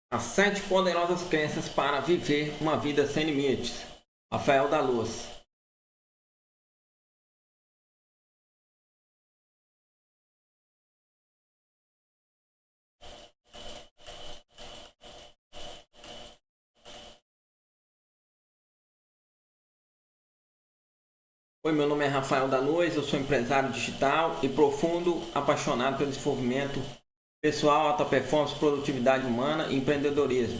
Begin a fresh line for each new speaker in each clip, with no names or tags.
As 7 poderosas crenças para viver uma vida sem limites. Rafael da Luz. Oi, meu nome é Rafael da Luz, eu sou empresário digital e profundo apaixonado pelo desenvolvimento pessoal, alta performance, produtividade humana e empreendedorismo.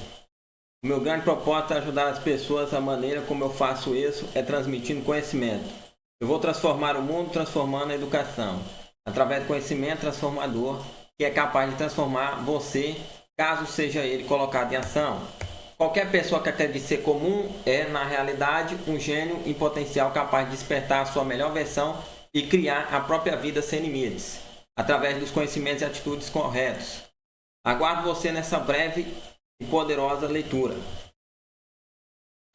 O meu grande propósito é ajudar as pessoas. A maneira como eu faço isso é transmitindo conhecimento. Eu vou transformar o mundo transformando a educação, através do conhecimento transformador, que é capaz de transformar você, caso seja ele colocado em ação. Qualquer pessoa que acredite ser comum é, na realidade, um gênio em potencial capaz de despertar a sua melhor versão e criar a própria vida sem limites, através dos conhecimentos e atitudes corretos. Aguardo você nessa breve e poderosa leitura.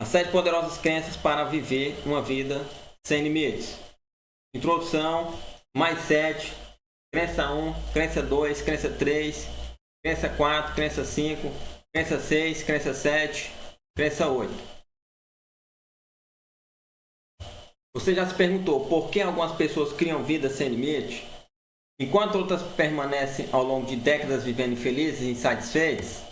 As 7 poderosas crenças para viver uma vida sem limites. Introdução, mindset, crença 1, crença 2, crença 3, crença 4, crença 5, crença 6, crença 7, crença 8. Você já se perguntou por que algumas pessoas criam vidas sem limite, enquanto outras permanecem ao longo de décadas vivendo infelizes e insatisfeitas?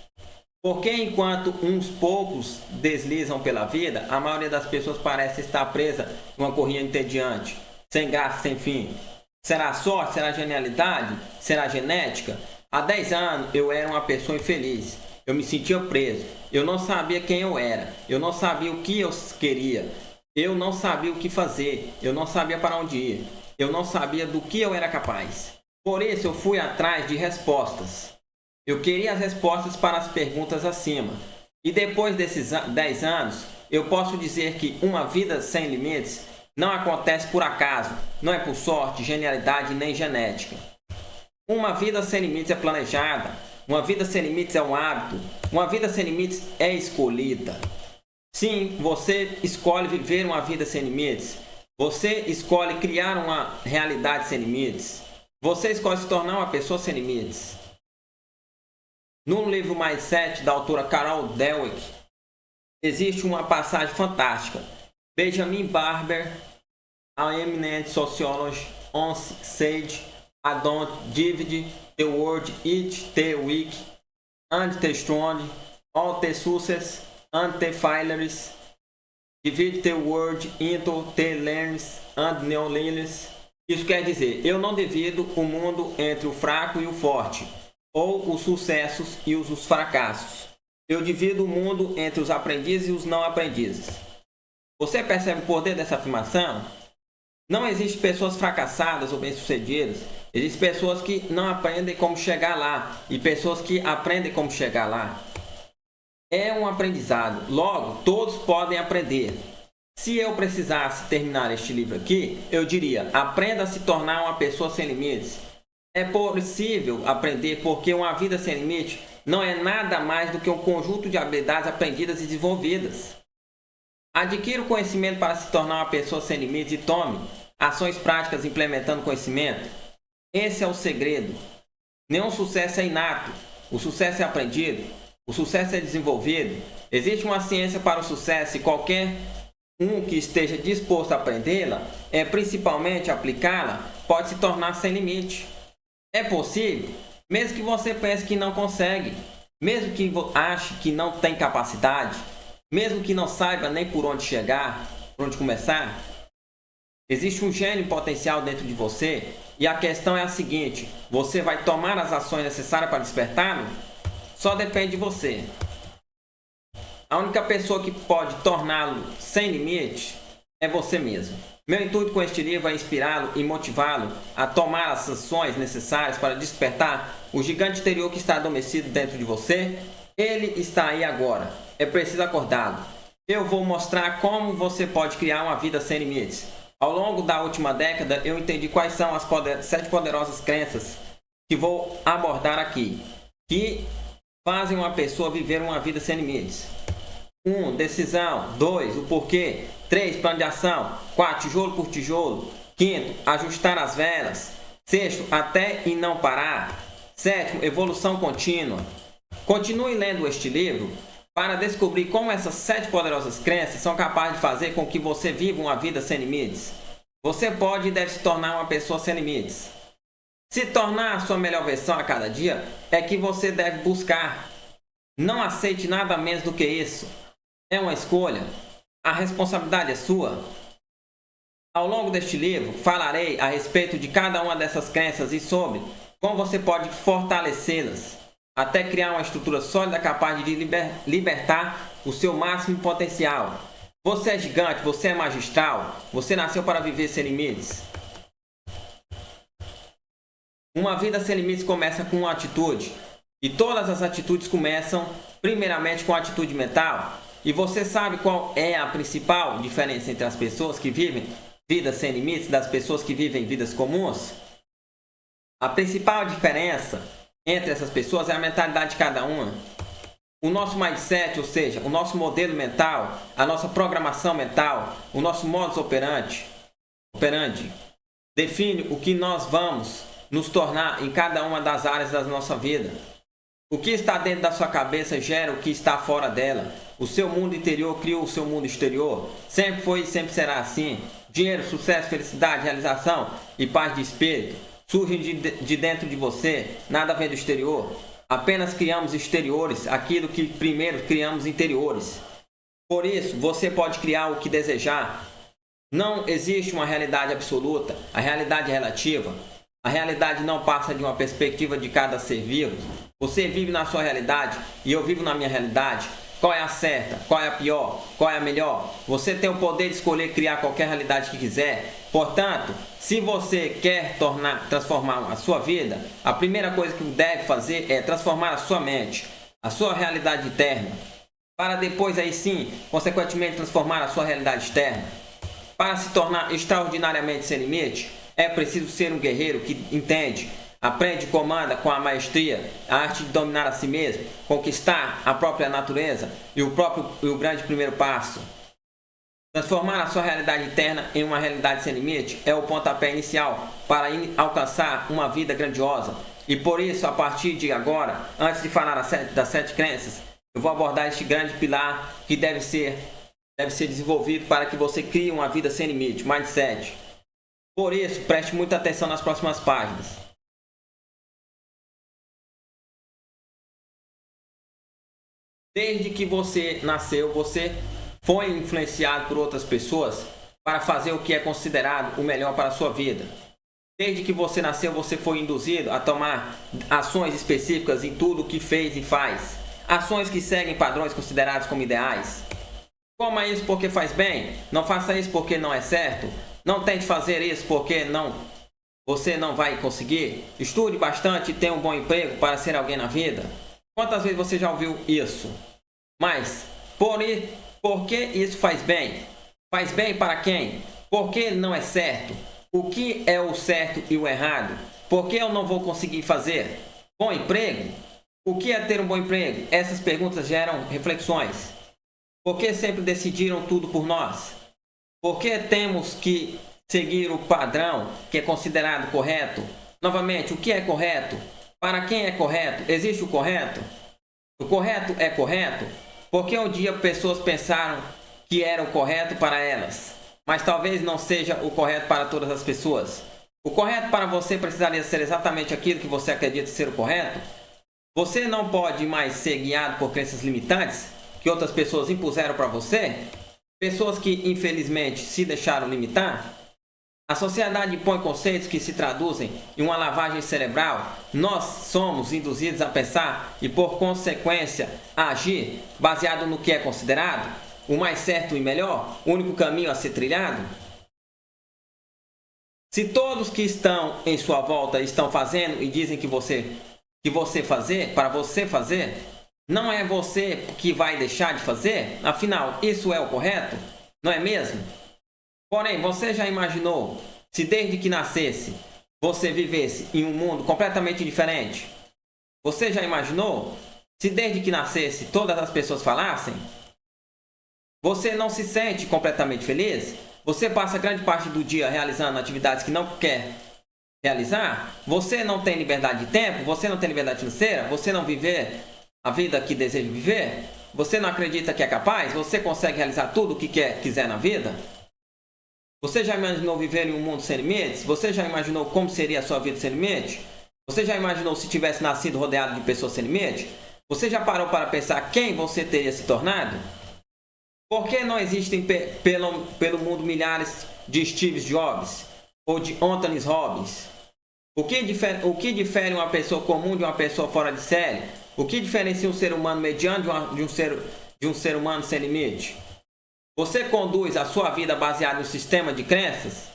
Por que enquanto uns poucos deslizam pela vida, a maioria das pessoas parece estar presa em uma corrida entediante, sem graça, sem fim? Será sorte? Será genialidade? Será genética? Há 10 anos eu era uma pessoa infeliz. Eu me sentia preso. Eu não sabia quem eu era. Eu não sabia o que eu queria. Eu não sabia o que fazer. Eu não sabia para onde ir. Eu não sabia do que eu era capaz. Por isso eu fui atrás de respostas. Eu queria as respostas para as perguntas acima. E depois desses 10 anos, eu posso dizer que uma vida sem limites não acontece por acaso, não é por sorte, genialidade nem genética. Uma vida sem limites é planejada. Uma vida sem limites é um hábito. Uma vida sem limites é escolhida. Sim, você escolhe viver uma vida sem limites. Você escolhe criar uma realidade sem limites. Você escolhe se tornar uma pessoa sem limites. No livro Mindset, da autora Carol Dweck, existe uma passagem fantástica. Benjamin Barber, a eminent sociologist, once said, I don't divide the world into the weak and the strong, all the success and the failures. Divide the world into the learners and non-learners. Isso quer dizer, eu não divido o mundo entre o fraco e o forte, ou os sucessos e os fracassos. Eu divido o mundo entre os aprendizes e os não aprendizes. Você percebe o poder dessa afirmação? Não existem pessoas fracassadas ou bem-sucedidas. Existem pessoas que não aprendem como chegar lá e pessoas que aprendem como chegar lá. É um aprendizado. Logo, todos podem aprender. Se eu precisasse terminar este livro aqui, eu diria: aprenda a se tornar uma pessoa sem limites. É possível aprender porque uma vida sem limite não é nada mais do que um conjunto de habilidades aprendidas e desenvolvidas. Adquira o conhecimento para se tornar uma pessoa sem limites e tome ações práticas implementando conhecimento. Esse é o segredo. Nenhum sucesso é inato. O sucesso é aprendido. O sucesso é desenvolvido. Existe uma ciência para o sucesso e qualquer um que esteja disposto a aprendê-la, principalmente aplicá-la, pode se tornar sem limite. É possível, mesmo que você pense que não consegue, mesmo que ache que não tem capacidade, mesmo que não saiba nem por onde chegar, por onde começar. Existe um gênio potencial dentro de você e a questão é a seguinte: você vai tomar as ações necessárias para despertá-lo? Só depende de você. A única pessoa que pode torná-lo sem limite é você mesmo. Meu intuito com este livro é inspirá-lo e motivá-lo a tomar as ações necessárias para despertar o gigante interior que está adormecido dentro de você. Ele está aí agora. É preciso acordá-lo. Eu vou mostrar como você pode criar uma vida sem limites. Ao longo da última década, eu entendi quais são as 7 poderosas crenças que vou abordar aqui, que fazem uma pessoa viver uma vida sem limites. 1. Decisão. 2. O porquê. 3. Plano de ação. 4. Tijolo por tijolo. 5. Ajustar as velas. 6. Até e não parar. 7. Evolução contínua. Continue lendo este livro para descobrir como essas 7 poderosas crenças são capazes de fazer com que você viva uma vida sem limites. Você pode e deve se tornar uma pessoa sem limites. Se tornar a sua melhor versão a cada dia é que você deve buscar. Não aceite nada menos do que isso. É uma escolha. A responsabilidade é sua. Ao longo deste livro, falarei a respeito de cada uma dessas crenças e sobre como você pode fortalecê-las, até criar uma estrutura sólida capaz de libertar o seu máximo potencial. Você é gigante, você é magistral, você nasceu para viver sem limites. Uma vida sem limites começa com uma atitude, e todas as atitudes começam primeiramente com a atitude mental. E você sabe qual é a principal diferença entre as pessoas que vivem vidas sem limites das pessoas que vivem vidas comuns? A principal diferença entre essas pessoas é a mentalidade de cada uma. O nosso mindset, ou seja, o nosso modelo mental, a nossa programação mental, o nosso modus operandi, define o que nós vamos nos tornar em cada uma das áreas da nossa vida. O que está dentro da sua cabeça gera o que está fora dela. O seu mundo interior cria o seu mundo exterior. Sempre foi e sempre será assim. Dinheiro, sucesso, felicidade, realização e paz de espírito surgem de dentro de você, nada vem do exterior. Apenas criamos exteriores, aquilo que primeiro criamos interiores. Por isso, você pode criar o que desejar. Não existe uma realidade absoluta, a realidade é relativa. A realidade não passa de uma perspectiva de cada ser vivo. Você vive na sua realidade e eu vivo na minha realidade. Qual é a certa? Qual é a pior? Qual é a melhor? Você tem o poder de escolher criar qualquer realidade que quiser. Portanto, se você quer transformar a sua vida, a primeira coisa que deve fazer é transformar a sua mente, a sua realidade interna, para depois aí sim, consequentemente, transformar a sua realidade externa. Para se tornar extraordinariamente sem limite, é preciso ser um guerreiro que entende, aprende e comanda com a maestria a arte de dominar a si mesmo, conquistar a própria natureza e o grande primeiro passo. Transformar a sua realidade interna em uma realidade sem limite é o pontapé inicial para alcançar uma vida grandiosa. E por isso, a partir de agora, antes de falar das 7 crenças, eu vou abordar este grande pilar que deve ser desenvolvido para que você crie uma vida sem limite, mindset. Por isso, preste muita atenção nas próximas páginas. Desde que você nasceu, você foi influenciado por outras pessoas para fazer o que é considerado o melhor para a sua vida. Desde que você nasceu, você foi induzido a tomar ações específicas em tudo o que fez e faz. Ações que seguem padrões considerados como ideais. Coma isso porque faz bem. Não faça isso porque não é certo. Não tente fazer isso porque você não vai conseguir. Estude bastante e tenha um bom emprego para ser alguém na vida. Quantas vezes você já ouviu isso? Mas, por que isso faz bem? Faz bem para quem? Por que não é certo? O que é o certo e o errado? Por que eu não vou conseguir fazer? Bom emprego? O que é ter um bom emprego? Essas perguntas geram reflexões. Por que sempre decidiram tudo por nós? Por que temos que seguir o padrão que é considerado correto? Novamente, o que é correto? Para quem é correto? Existe o correto? O correto é correto? Porque um dia pessoas pensaram que era o correto para elas, mas talvez não seja o correto para todas as pessoas. O correto para você precisaria ser exatamente aquilo que você acredita ser o correto? Você não pode mais ser guiado por crenças limitantes que outras pessoas impuseram para você? Pessoas que infelizmente se deixaram limitar? A sociedade impõe conceitos que se traduzem em uma lavagem cerebral. Nós somos induzidos a pensar e, por consequência, a agir baseado no que é considerado o mais certo e melhor, o único caminho a ser trilhado. Se todos que estão em sua volta estão fazendo e dizem que você fazer, para você fazer, não é você que vai deixar de fazer? Afinal, isso é o correto? Não é mesmo? Porém, você já imaginou se desde que nascesse você vivesse em um mundo completamente diferente? Você já imaginou se desde que nascesse todas as pessoas falassem? Você não se sente completamente feliz? Você passa grande parte do dia realizando atividades que não quer realizar? Você não tem liberdade de tempo? Você não tem liberdade financeira? Você não vive a vida que deseja viver? Você não acredita que é capaz? Você consegue realizar tudo o que quiser na vida? Você já imaginou viver em um mundo sem limites? Você já imaginou como seria a sua vida sem limite? Você já imaginou se tivesse nascido rodeado de pessoas sem limite? Você já parou para pensar quem você teria se tornado? Por que não existem pelo mundo milhares de Steve Jobs ou de Anthony Robbins? O que difere uma pessoa comum de uma pessoa fora de série? O que diferencia um ser humano mediano de um ser humano sem limite? Você conduz a sua vida baseada no sistema de crenças?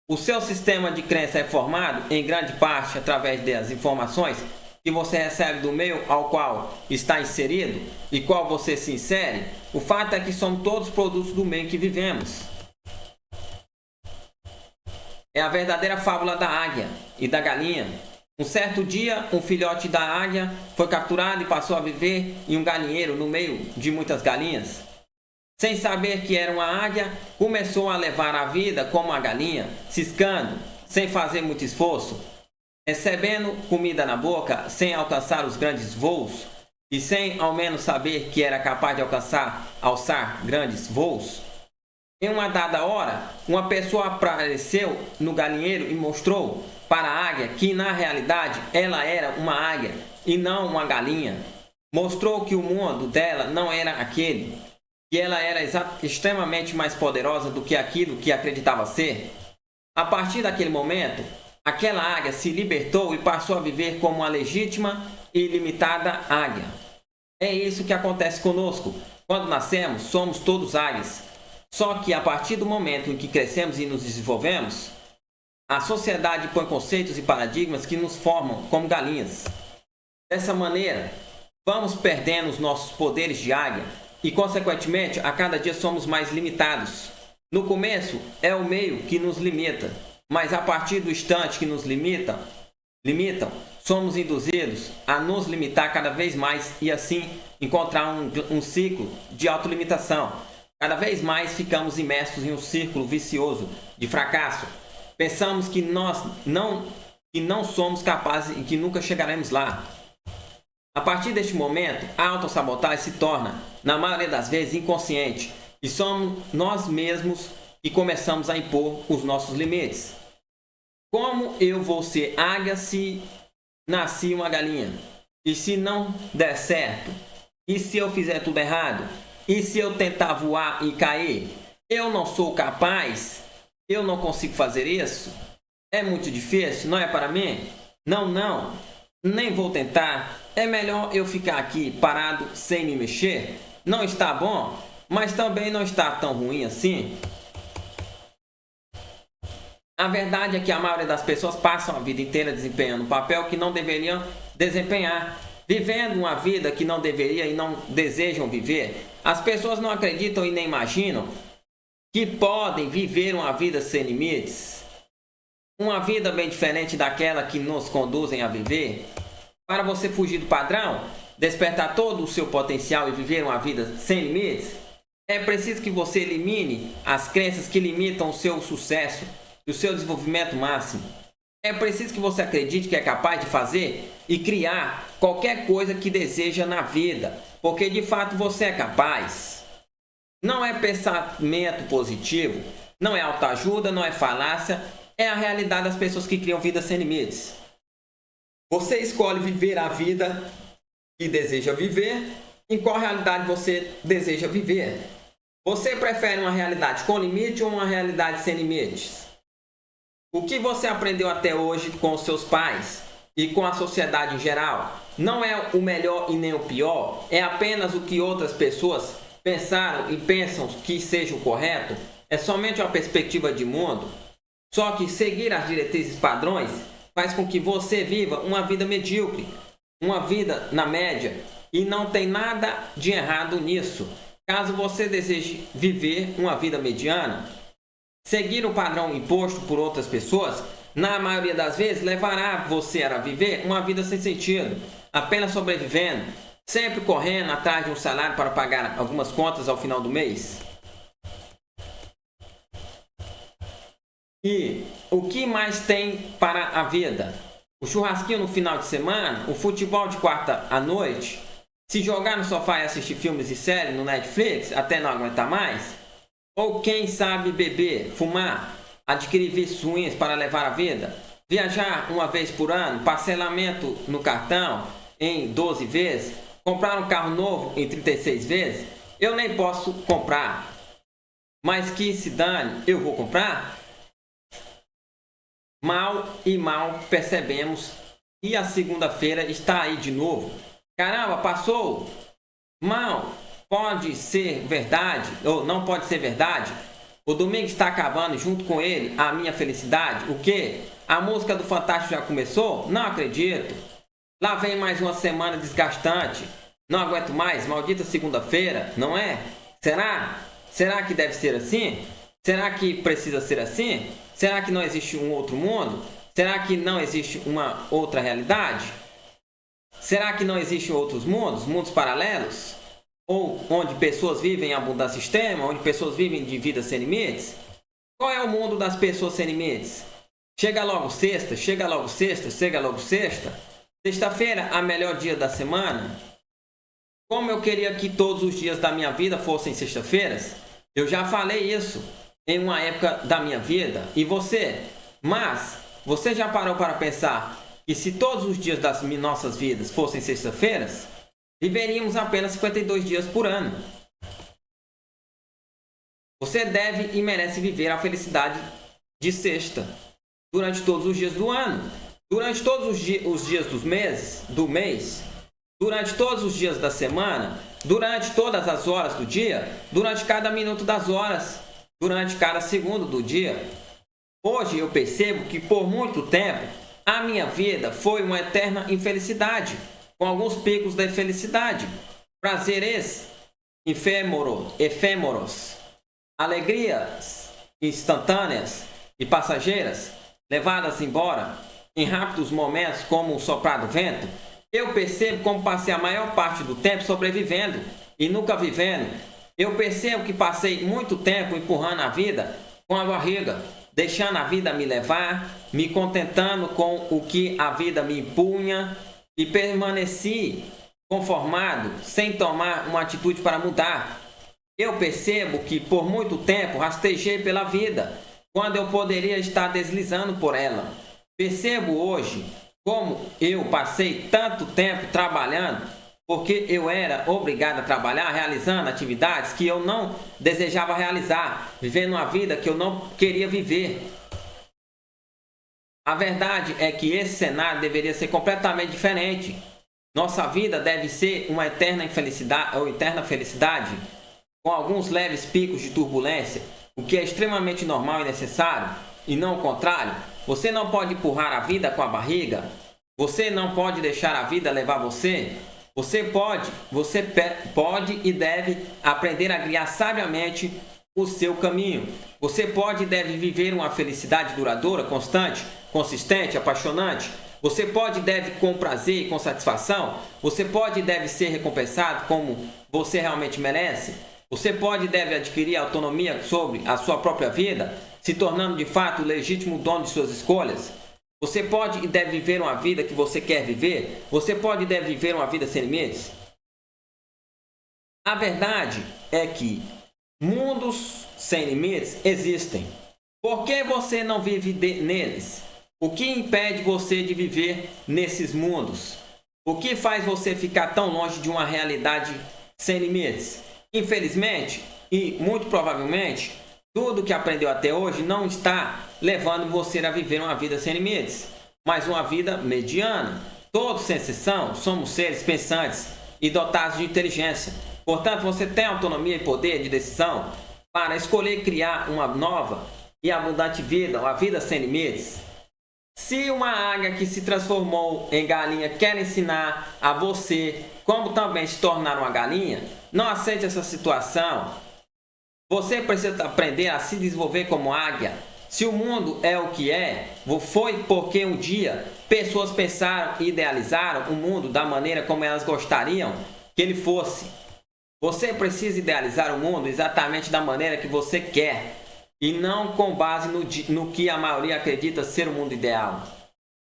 O seu sistema de crença é formado, em grande parte, através das informações que você recebe do meio ao qual está inserido e qual você se insere. O fato é que somos todos produtos do meio em que vivemos. É a verdadeira fábula da águia e da galinha. Um certo dia, um filhote da águia foi capturado e passou a viver em um galinheiro no meio de muitas galinhas. Sem saber que era uma águia, começou a levar a vida como uma galinha, ciscando, sem fazer muito esforço, recebendo comida na boca, sem alcançar os grandes voos e sem ao menos saber que era capaz de alçar grandes voos. Em uma dada hora, uma pessoa apareceu no galinheiro e mostrou para a águia que na realidade ela era uma águia e não uma galinha. Mostrou que o mundo dela não era aquele, que ela era extremamente mais poderosa do que aquilo que acreditava ser. A partir daquele momento, aquela águia se libertou e passou a viver como uma legítima e ilimitada águia. É isso que acontece conosco. Quando nascemos, somos todos águias. Só que a partir do momento em que crescemos e nos desenvolvemos, a sociedade põe conceitos e paradigmas que nos formam como galinhas. Dessa maneira, vamos perdendo os nossos poderes de águia e, consequentemente, a cada dia somos mais limitados. No começo, é o meio que nos limita, mas a partir do instante que nos limitam, somos induzidos a nos limitar cada vez mais e assim encontrar um ciclo de autolimitação. Cada vez mais ficamos imersos em um círculo vicioso de fracasso. Pensamos que nós não somos capazes e que nunca chegaremos lá. A partir deste momento, a autossabotagem se torna, na maioria das vezes, inconsciente e somos nós mesmos que começamos a impor os nossos limites. Como eu vou ser águia se nasci uma galinha? E se não der certo? E se eu fizer tudo errado? E se eu tentar voar e cair? Eu não sou capaz? Eu não consigo fazer isso? É muito difícil? Não é para mim? Não. Nem vou tentar. É melhor eu ficar aqui parado sem me mexer? Não está bom? Mas também não está tão ruim assim. A verdade é que a maioria das pessoas passam a vida inteira desempenhando um papel que não deveriam desempenhar, vivendo uma vida que não deveria e não desejam viver. As pessoas não acreditam e nem imaginam que podem viver uma vida sem limites, uma vida bem diferente daquela que nos conduzem a viver. Para você fugir do padrão, despertar todo o seu potencial e viver uma vida sem limites, é preciso que você elimine as crenças que limitam o seu sucesso e o seu desenvolvimento máximo. É preciso que você acredite que é capaz de fazer e criar qualquer coisa que deseja na vida, porque de fato você é capaz. Não é pensamento positivo, não é autoajuda, não é falácia, é a realidade das pessoas que criam vidas sem limites. Você escolhe viver a vida que deseja viver. Em qual realidade você deseja viver? Você prefere uma realidade com limite ou uma realidade sem limites? O que você aprendeu até hoje com os seus pais e com a sociedade em geral não é o melhor e nem o pior, é apenas o que outras pessoas pensaram e pensam que seja o correto, é somente uma perspectiva de mundo. Só que seguir as diretrizes padrões faz com que você viva uma vida medíocre, uma vida na média, e não tem nada de errado nisso. Caso você deseje viver uma vida mediana, seguir o padrão imposto por outras pessoas, na maioria das vezes, levará você a viver uma vida sem sentido, apenas sobrevivendo, sempre correndo atrás de um salário para pagar algumas contas ao final do mês. E o que mais tem para a vida? O churrasquinho no final de semana, o futebol de quarta à noite, Se jogar no sofá e assistir filmes e séries no Netflix até não aguentar mais? Ou quem sabe beber, fumar, adquirir vícios ruins para levar a vida? Viajar uma vez por ano, parcelamento no cartão em 12 vezes? Comprar um carro novo em 36 vezes? Eu nem posso comprar. Mas que se dane, eu vou comprar? Mal percebemos e a segunda-feira está aí de novo. Caramba, passou! Mal, pode ser verdade ou não pode ser verdade? O domingo está acabando junto com ele a minha felicidade. O quê? A música do Fantástico já começou? Não acredito. Lá vem mais uma semana desgastante. Não aguento mais, maldita segunda-feira, não é? Será? Será que deve ser assim? Será que precisa ser assim? Será que não existe um outro mundo? Será que não existe uma outra realidade? Será que não existem outros mundos? Mundos paralelos? Ou onde pessoas vivem em abundância extrema? Onde pessoas vivem de vida sem limites? Qual é o mundo das pessoas sem limites? Chega logo sexta, chega logo sexta, chega logo sexta. Sexta-feira, a melhor dia da semana? Como eu queria que todos os dias da minha vida fossem sexta-feiras? Eu já falei isso em uma época da minha vida. E você? Mas, você já parou para pensar que se todos os dias das nossas vidas fossem sexta-feiras, viveríamos apenas 52 dias por ano. Você deve e merece viver a felicidade de sexta, durante todos os dias do ano, durante todos os dias do mês, durante todos os dias da semana, durante todas as horas do dia, durante cada minuto das horas, durante cada segundo do dia. Hoje eu percebo que por muito tempo a minha vida foi uma eterna infelicidade, com alguns picos de felicidade, prazeres efêmeros, alegrias instantâneas e passageiras, levadas embora em rápidos momentos como um soprar do vento. Eu percebo como passei a maior parte do tempo sobrevivendo e nunca vivendo. Eu percebo que passei muito tempo empurrando a vida com a barriga, deixando a vida me levar, me contentando com o que a vida me impunha e permaneci conformado, sem tomar uma atitude para mudar. Eu percebo que por muito tempo rastejei pela vida, quando eu poderia estar deslizando por ela. Percebo hoje como eu passei tanto tempo trabalhando, porque eu era obrigado a trabalhar, realizando atividades que eu não desejava realizar, vivendo uma vida que eu não queria viver. A verdade é que esse cenário deveria ser completamente diferente. Nossa vida deve ser uma eterna felicidade, com alguns leves picos de turbulência, o que é extremamente normal e necessário, e não o contrário. Você não pode empurrar a vida com a barriga. Você não pode deixar a vida levar você. Você pode e deve aprender a guiar sabiamente o seu caminho. Você pode e deve viver uma felicidade duradoura, constante, consistente, apaixonante. Você pode e deve com prazer e com satisfação. Você pode e deve ser recompensado como você realmente merece. Você pode e deve adquirir autonomia sobre a sua própria vida, se tornando de fato o legítimo dono de suas escolhas. Você pode e deve viver uma vida que você quer viver. Você pode e deve viver uma vida sem limites. A verdade é que mundos sem limites existem. Por que você não vive neles? O que impede você de viver nesses mundos? O que faz você ficar tão longe de uma realidade sem limites? Infelizmente, e muito provavelmente, tudo que aprendeu até hoje não está levando você a viver uma vida sem limites, mas uma vida mediana. Todos, sem exceção, somos seres pensantes e dotados de inteligência. Portanto, você tem autonomia e poder de decisão para escolher criar uma nova e abundante vida, uma vida sem limites. Se uma águia que se transformou em galinha quer ensinar a você como também se tornar uma galinha, não aceite essa situação. Você precisa aprender a se desenvolver como águia. Se o mundo é o que é, foi porque um dia pessoas pensaram e idealizaram o mundo da maneira como elas gostariam que ele fosse. Você precisa idealizar o mundo exatamente da maneira que você quer e não com base no que a maioria acredita ser o mundo ideal.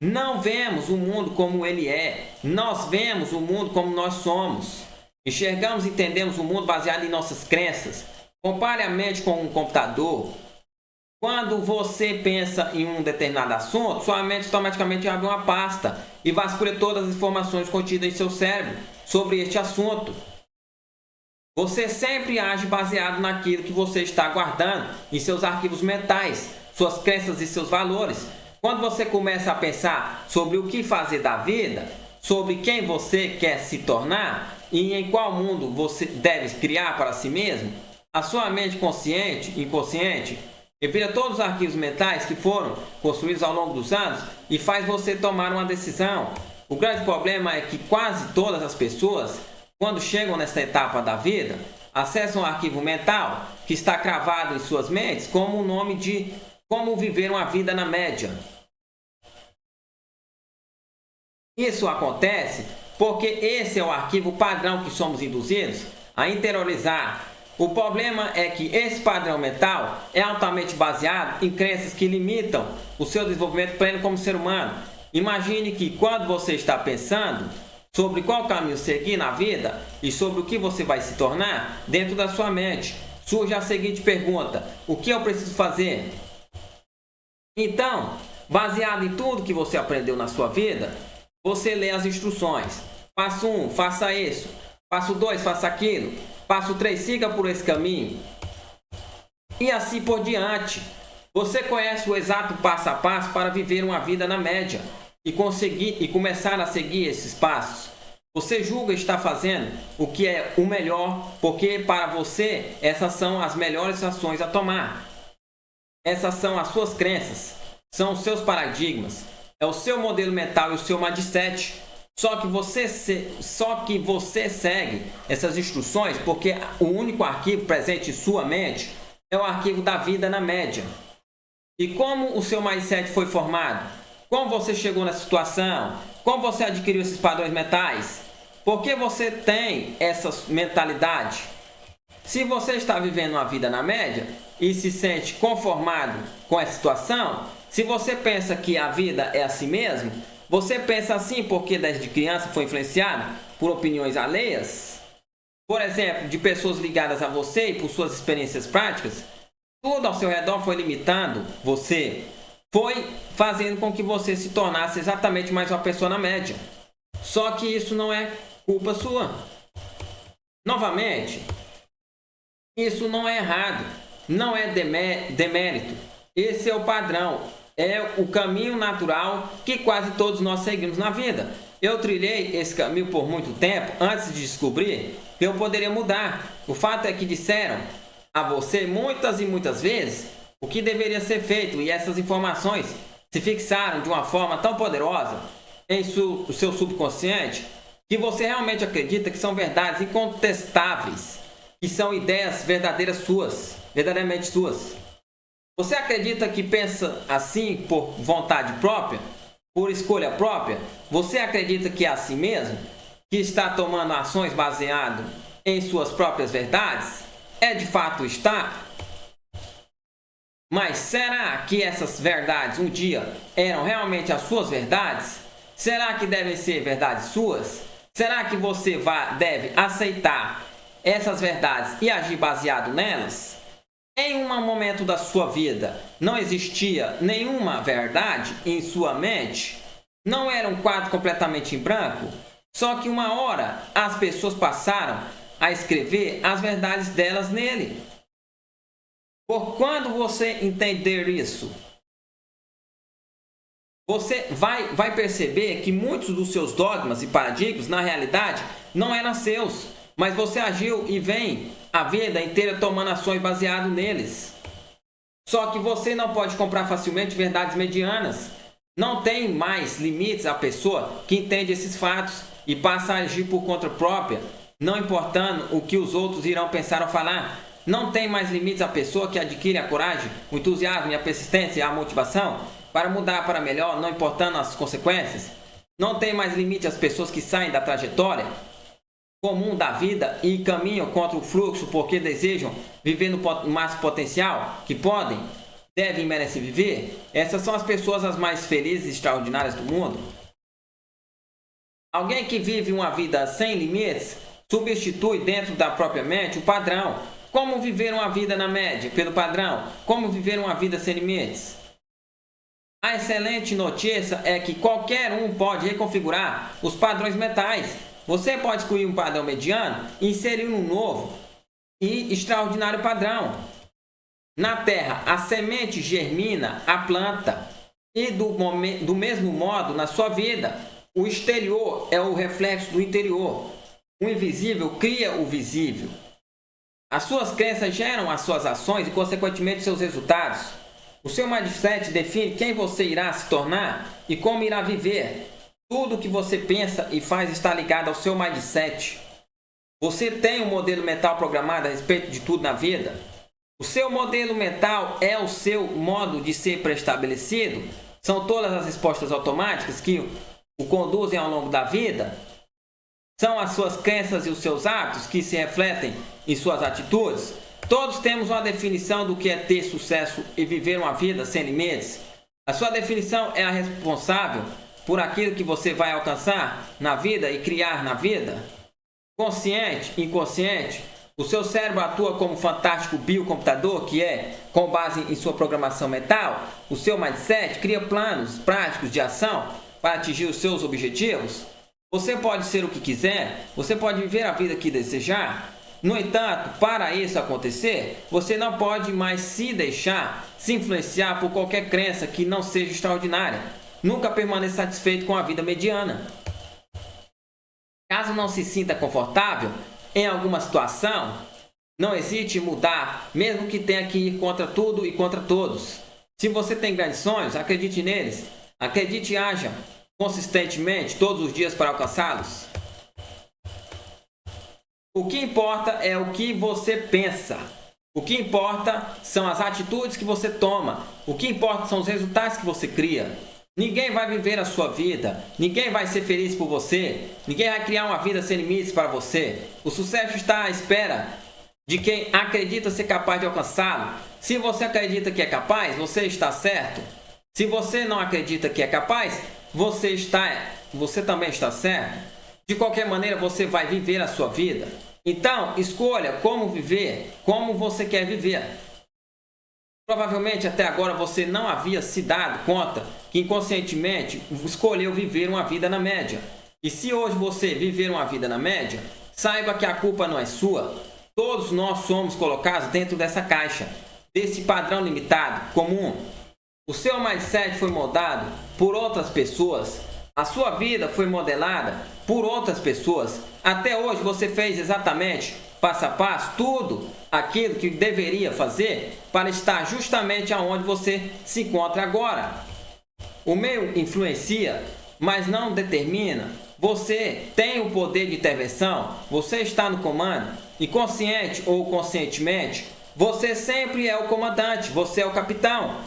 Não vemos o mundo como ele é, nós vemos o mundo como nós somos. Enxergamos e entendemos o mundo baseado em nossas crenças. Compare a mente com um computador. Quando você pensa em um determinado assunto, sua mente automaticamente abre uma pasta e vasculha todas as informações contidas em seu cérebro sobre este assunto. Você sempre age baseado naquilo que você está guardando em seus arquivos mentais, suas crenças e seus valores. Quando você começa a pensar sobre o que fazer da vida, sobre quem você quer se tornar e em qual mundo você deve criar para si mesmo, a sua mente consciente e inconsciente revira todos os arquivos mentais que foram construídos ao longo dos anos e faz você tomar uma decisão. O grande problema é que quase todas as pessoas, quando chegam nesta etapa da vida, acessam um arquivo mental que está cravado em suas mentes como o nome de como viver uma vida na média. Isso acontece porque esse é o arquivo padrão que somos induzidos a interiorizar. O problema é que esse padrão mental é altamente baseado em crenças que limitam o seu desenvolvimento pleno como ser humano. Imagine que quando você está pensando sobre qual caminho seguir na vida e sobre o que você vai se tornar, dentro da sua mente surge a seguinte pergunta: o que eu preciso fazer? Então, baseado em tudo que você aprendeu na sua vida, você lê as instruções. Passo 1, faça isso. Passo 2, faça aquilo. Passo 3, siga por esse caminho. E assim por diante. Você conhece o exato passo a passo para viver uma vida na média e começar a seguir esses passos. Você julga estar fazendo o que é o melhor, porque para você essas são as melhores ações a tomar. Essas são as suas crenças, são os seus paradigmas, é o seu modelo mental e o seu mindset. Só que você segue essas instruções porque o único arquivo presente em sua mente é o arquivo da vida na média. E como o seu mindset foi formado? Como você chegou nessa situação? Como você adquiriu esses padrões mentais? Por que você tem essa mentalidade? Se você está vivendo uma vida na média e se sente conformado com essa situação, se você pensa que a vida é assim mesmo, você pensa assim porque desde criança foi influenciado por opiniões alheias? Por exemplo, de pessoas ligadas a você e por suas experiências práticas? Tudo ao seu redor foi limitando você. Foi fazendo com que você se tornasse exatamente mais uma pessoa na média. Só que isso não é culpa sua. Novamente, isso não é errado. Não é demérito. Esse é o padrão. É o caminho natural que quase todos nós seguimos na vida. Eu trilhei esse caminho por muito tempo antes de descobrir que eu poderia mudar. O fato é que disseram a você muitas e muitas vezes o que deveria ser feito e essas informações se fixaram de uma forma tão poderosa em o seu subconsciente que você realmente acredita que são verdades incontestáveis, que são ideias verdadeiras suas, verdadeiramente suas. Você acredita que pensa assim por vontade própria? Por escolha própria? Você acredita que é assim mesmo? Que está tomando ações baseadas em suas próprias verdades? É de fato está? Mas será que essas verdades um dia eram realmente as suas verdades? Será que devem ser verdades suas? Será que você deve aceitar essas verdades e agir baseado nelas? Em um momento da sua vida, não existia nenhuma verdade em sua mente? Não era um quadro completamente em branco? Só que uma hora as pessoas passaram a escrever as verdades delas nele. Por quando você entender isso, você vai perceber que muitos dos seus dogmas e paradigmas, na realidade, não eram seus, mas você agiu e vem a vida inteira tomando ações baseadas neles. Só que você não pode comprar facilmente verdades medianas. Não tem mais limites a pessoa que entende esses fatos e passa a agir por conta própria, não importando o que os outros irão pensar ou falar. Não tem mais limites a pessoa que adquire a coragem, o entusiasmo e a persistência e a motivação para mudar para melhor, não importando as consequências. Não tem mais limite as pessoas que saem da trajetória comum da vida e caminham contra o fluxo porque desejam viver no máximo potencial que podem, devem e merecem viver. Essas são as pessoas as mais felizes e extraordinárias do mundo. Alguém que vive uma vida sem limites substitui dentro da própria mente o padrão. Como viver uma vida na média pelo padrão? Como viver uma vida sem limites? A excelente notícia é que qualquer um pode reconfigurar os padrões mentais. Você pode excluir um padrão mediano e inserir um novo e extraordinário padrão. Na terra, a semente germina a planta. E do mesmo modo, na sua vida, o exterior é o reflexo do interior. O invisível cria o visível. As suas crenças geram as suas ações e, consequentemente, seus resultados. O seu mindset define quem você irá se tornar e como irá viver. Tudo que você pensa e faz está ligado ao seu mindset. Você tem um modelo mental programado a respeito de tudo na vida? O seu modelo mental é o seu modo de ser pré-estabelecido? São todas as respostas automáticas que o conduzem ao longo da vida? São as suas crenças e os seus hábitos que se refletem em suas atitudes? Todos temos uma definição do que é ter sucesso e viver uma vida sem limites. A sua definição é a responsável por aquilo que você vai alcançar na vida e criar na vida? Consciente, inconsciente, o seu cérebro atua como um fantástico biocomputador que é, com base em sua programação mental, o seu mindset cria planos práticos de ação para atingir os seus objetivos. Você pode ser o que quiser, você pode viver a vida que desejar. No entanto, para isso acontecer, você não pode mais se deixar se influenciar por qualquer crença que não seja extraordinária. Nunca permaneça satisfeito com a vida mediana. Caso não se sinta confortável em alguma situação, não hesite em mudar, mesmo que tenha que ir contra tudo e contra todos. Se você tem grandes sonhos, acredite neles. Acredite e haja consistentemente todos os dias para alcançá-los. O que importa é o que você pensa. O que importa são as atitudes que você toma. O que importa são os resultados que você cria. Ninguém vai viver a sua vida. Ninguém vai ser feliz por você. Ninguém vai criar uma vida sem limites para você. O sucesso está à espera de quem acredita ser capaz de alcançá-lo. Se você acredita que é capaz, você está certo. Se você não acredita que é capaz, você também está certo. De qualquer maneira, você vai viver a sua vida. Então, escolha como viver, como você quer viver. Provavelmente até agora você não havia se dado conta que inconscientemente escolheu viver uma vida na média. E se hoje você viver uma vida na média, saiba que a culpa não é sua. Todos nós somos colocados dentro dessa caixa, desse padrão limitado, comum. O seu mindset foi moldado por outras pessoas. A sua vida foi modelada por outras pessoas. Até hoje você fez exatamente, passo a passo, tudo aquilo que deveria fazer para estar justamente aonde você se encontra agora. O meio influencia, mas não determina. Você tem o poder de intervenção, você está no comando, e consciente ou conscientemente, você sempre é o comandante, você é o capitão.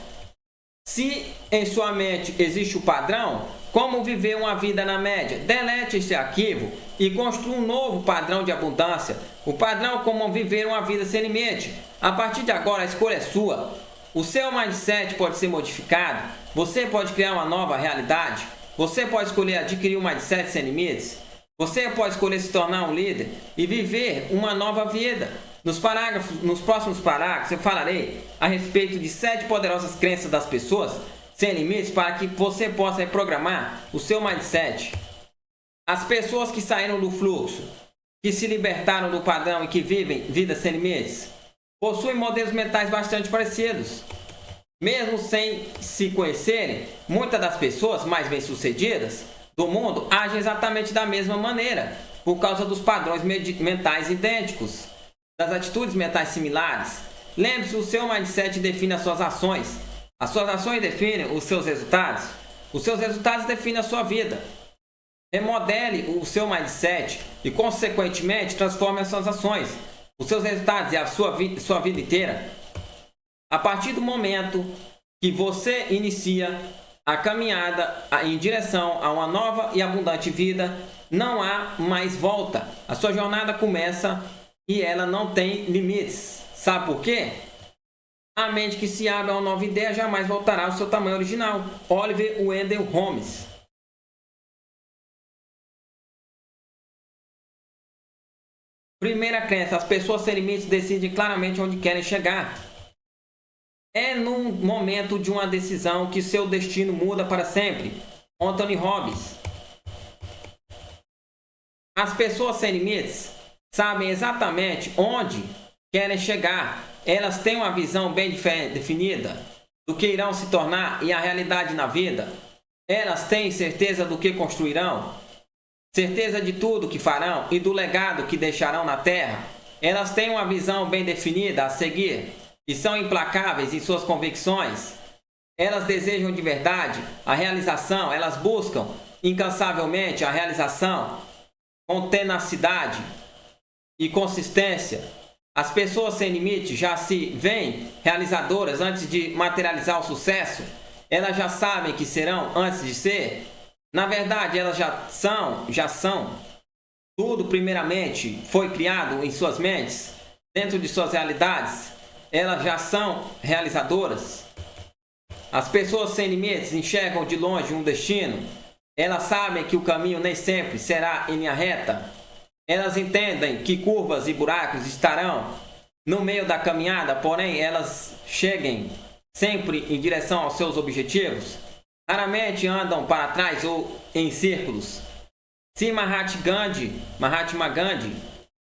Se em sua mente existe o padrão, como viver uma vida na média? Delete esse arquivo e construa um novo padrão de abundância. O padrão como viver uma vida sem limite. A partir de agora a escolha é sua. O seu mindset pode ser modificado. Você pode criar uma nova realidade. Você pode escolher adquirir um mindset sem limites. Você pode escolher se tornar um líder e viver uma nova vida. Nos próximos parágrafos eu falarei a respeito de 7 poderosas crenças das pessoas sem limites para que você possa reprogramar o seu mindset. As pessoas que saíram do fluxo, que se libertaram do padrão e que vivem vidas sem limites, possuem modelos mentais bastante parecidos. Mesmo sem se conhecerem, muitas das pessoas mais bem-sucedidas do mundo agem exatamente da mesma maneira, por causa dos padrões mentais idênticos, das atitudes mentais similares. Lembre-se, o seu mindset define as suas ações. As suas ações definem os seus resultados. Os seus resultados definem a sua vida. Remodele o seu mindset e, consequentemente, transforme as suas ações, os seus resultados e a sua vida inteira. A partir do momento que você inicia a caminhada em direção a uma nova e abundante vida, não há mais volta. A sua jornada começa e ela não tem limites. Sabe por quê? A mente que se abre a uma nova ideia jamais voltará ao seu tamanho original. Oliver Wendell Holmes. Primeira crença, as pessoas sem limites decidem claramente onde querem chegar. É num momento de uma decisão que seu destino muda para sempre. Anthony Robbins. As pessoas sem limites sabem exatamente onde querem chegar. Elas têm uma visão bem definida do que irão se tornar e a realidade na vida. Elas têm certeza do que construirão, certeza de tudo que farão e do legado que deixarão na terra. Elas têm uma visão bem definida a seguir e são implacáveis em suas convicções. Elas desejam de verdade a realização, elas buscam incansavelmente a realização com tenacidade e consistência. As pessoas sem limite já se veem realizadoras antes de materializar o sucesso. Elas já sabem que serão antes de ser. Na verdade, elas já são. Tudo primeiramente foi criado em suas mentes, dentro de suas realidades. Elas já são realizadoras. As pessoas sem limites enxergam de longe um destino. Elas sabem que o caminho nem sempre será em linha reta. Elas entendem que curvas e buracos estarão no meio da caminhada, porém elas cheguem sempre em direção aos seus objetivos. Raramente andam para trás ou em círculos. Se Mahatma Gandhi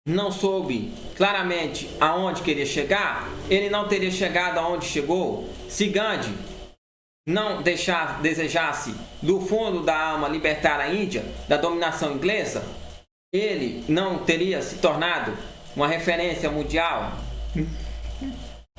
não soube claramente aonde queria chegar, ele não teria chegado aonde chegou. Se Gandhi não desejasse do fundo da alma libertar a Índia da dominação inglesa, ele não teria se tornado uma referência mundial.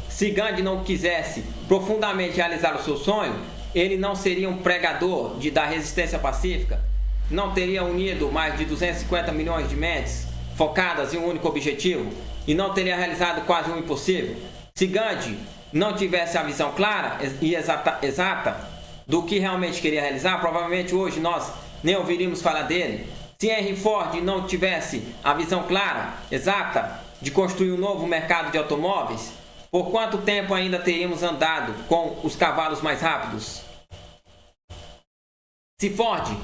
Se Gandhi não quisesse profundamente realizar o seu sonho, ele não seria um pregador da resistência pacífica, não teria unido mais de 250 milhões de mentes focadas em um único objetivo e não teria realizado quase um impossível. Se Gandhi não tivesse a visão clara e exata do que realmente queria realizar, provavelmente hoje nós nem ouviríamos falar dele. Se Henry Ford não tivesse a visão clara, exata, de construir um novo mercado de automóveis, por quanto tempo ainda teríamos andado com os cavalos mais rápidos? Se Ford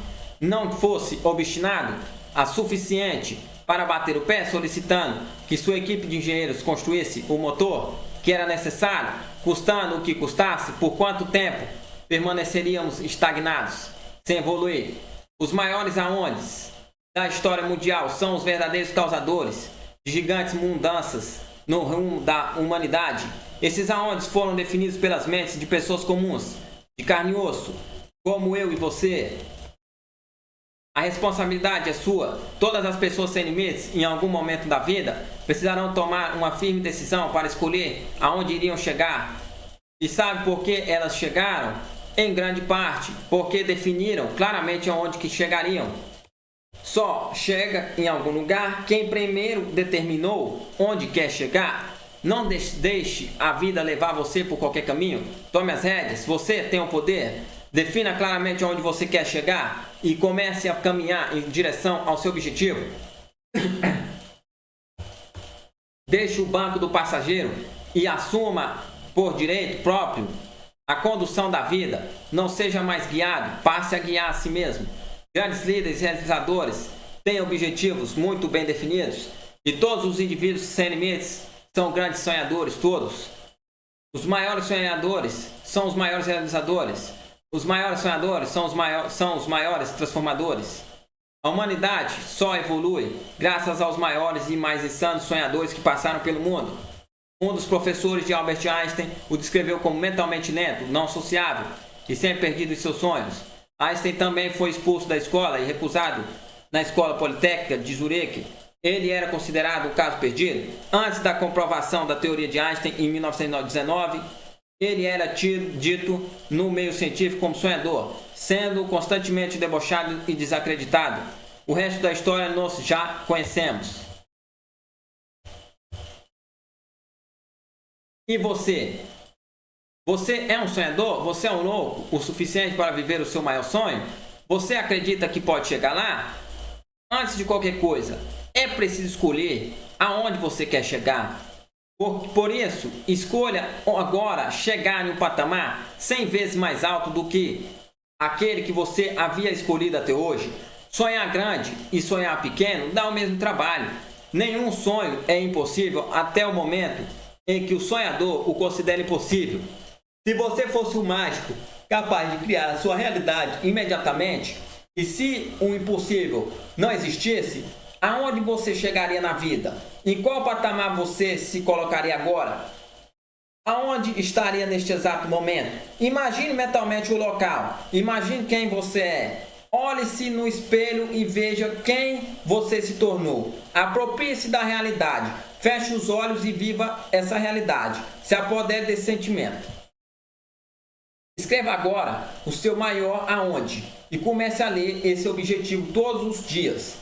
não fosse obstinado a suficiente para bater o pé solicitando que sua equipe de engenheiros construísse o motor que era necessário, custando o que custasse, por quanto tempo permaneceríamos estagnados, sem evoluir? Os maiores aondes da história mundial são os verdadeiros causadores de gigantes mudanças no rumo da humanidade. Esses aondes foram definidos pelas mentes de pessoas comuns, de carne e osso, como eu e você. A responsabilidade é sua. Todas as pessoas sem limites, em algum momento da vida, precisarão tomar uma firme decisão para escolher aonde iriam chegar. E sabe por que elas chegaram? Em grande parte, porque definiram claramente aonde que chegariam. Só chega em algum lugar quem primeiro determinou onde quer chegar. Não deixe a vida levar você por qualquer caminho. Tome as rédeas, você tem o poder. Defina claramente onde você quer chegar e comece a caminhar em direção ao seu objetivo. Deixe o banco do passageiro e assuma por direito próprio a condução da vida. Não seja mais guiado, passe a guiar a si mesmo. Grandes líderes e realizadores têm objetivos muito bem definidos e todos os indivíduos sem limites são grandes sonhadores, todos. Os maiores sonhadores são os maiores realizadores. Os maiores sonhadores são os maiores transformadores. A humanidade só evolui graças aos maiores e mais insanos sonhadores que passaram pelo mundo. Um dos professores de Albert Einstein o descreveu como mentalmente lento, não sociável e sempre perdido em seus sonhos. Einstein também foi expulso da escola e recusado na Escola Politécnica de Zurique. Ele era considerado um caso perdido. Antes da comprovação da teoria de Einstein em 1919, ele era dito no meio científico como sonhador, sendo constantemente debochado e desacreditado. O resto da história nós já conhecemos. E você? Você é um sonhador? Você é um louco o suficiente para viver o seu maior sonho? Você acredita que pode chegar lá? Antes de qualquer coisa, é preciso escolher aonde você quer chegar. Por isso, escolha agora chegar em um patamar 100 vezes mais alto do que aquele que você havia escolhido até hoje. Sonhar grande e sonhar pequeno dá o mesmo trabalho. Nenhum sonho é impossível até o momento em que o sonhador o considera impossível. Se você fosse um mágico capaz de criar a sua realidade imediatamente, e se o impossível não existisse, aonde você chegaria na vida? Em qual patamar você se colocaria agora? Aonde estaria neste exato momento? Imagine mentalmente o local. Imagine quem você é. Olhe-se no espelho e veja quem você se tornou. Aproprie-se da realidade. Feche os olhos e viva essa realidade. Se apodere desse sentimento. Escreva agora o seu maior aonde e comece a ler esse objetivo todos os dias.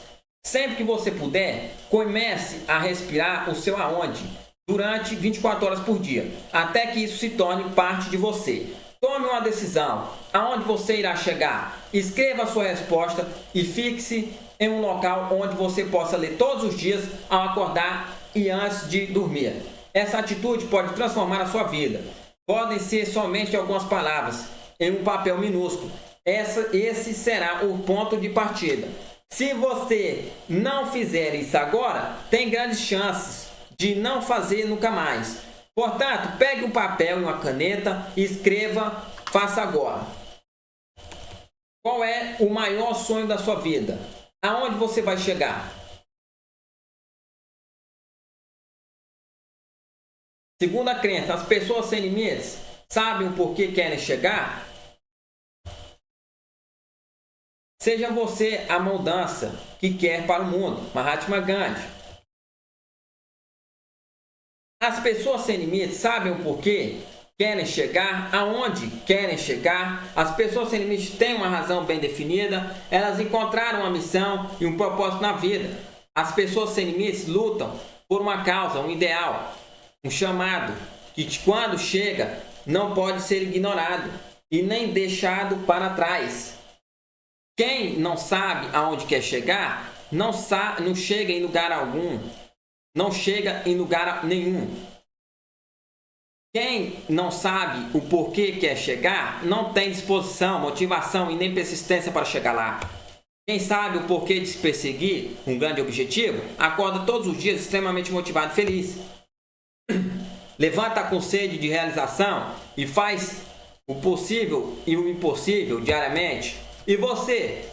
Sempre que você puder, comece a respirar o seu aonde durante 24 horas por dia, até que isso se torne parte de você. Tome uma decisão. Aonde você irá chegar? Escreva a sua resposta e fixe em um local onde você possa ler todos os dias ao acordar e antes de dormir. Essa atitude pode transformar a sua vida. Podem ser somente algumas palavras em um papel minúsculo. Esse será o ponto de partida. Se você não fizer isso agora, tem grandes chances de não fazer nunca mais. Portanto, pegue um papel e uma caneta e escreva, faça agora. Qual é o maior sonho da sua vida? Aonde você vai chegar? Segundo a crença, as pessoas sem limites sabem o porquê querem chegar? Seja você a mudança que quer para o mundo. Mahatma Gandhi. As pessoas sem limites sabem o porquê querem chegar, aonde querem chegar. As pessoas sem limites têm uma razão bem definida. Elas encontraram uma missão e um propósito na vida. As pessoas sem limites lutam por uma causa, um ideal, um chamado, que quando chega não pode ser ignorado e nem deixado para trás. Quem não sabe aonde quer chegar, não chega em lugar algum. Não chega em lugar nenhum. Quem não sabe o porquê quer chegar, não tem disposição, motivação e nem persistência para chegar lá. Quem sabe o porquê de se perseguir um grande objetivo, acorda todos os dias extremamente motivado e feliz. Levanta com sede de realização e faz o possível e o impossível diariamente. E você?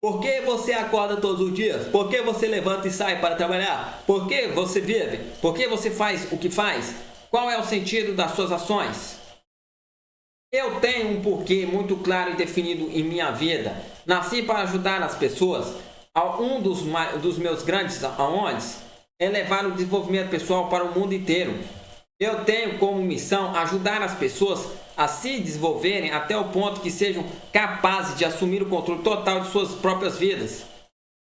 Por que você acorda todos os dias? Por que você levanta e sai para trabalhar? Por que você vive? Por que você faz o que faz? Qual é o sentido das suas ações? Eu tenho um porquê muito claro e definido em minha vida. Nasci para ajudar as pessoas. Um dos meus grandes aondes é levar o desenvolvimento pessoal para o mundo inteiro. Eu tenho como missão ajudar as pessoas a se desenvolverem até o ponto que sejam capazes de assumir o controle total de suas próprias vidas.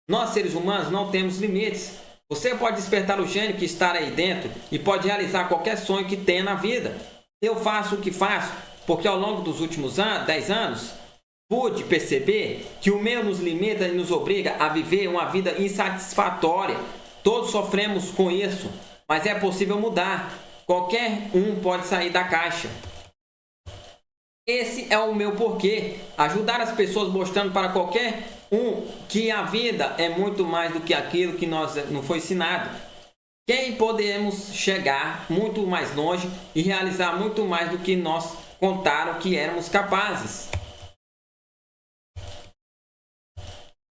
Nós, seres humanos, não temos limites. Você pode despertar o gênio que está aí dentro e pode realizar qualquer sonho que tenha na vida. Eu faço o que faço porque ao longo dos últimos 10 anos pude perceber que o meio nos limita e nos obriga a viver uma vida insatisfatória. Todos sofremos com isso, mas é possível mudar. Qualquer um pode sair da caixa. Esse é o meu porquê. Ajudar as pessoas mostrando para qualquer um que a vida é muito mais do que aquilo que não foi ensinado. Quem podemos chegar muito mais longe e realizar muito mais do que nós contaram que éramos capazes.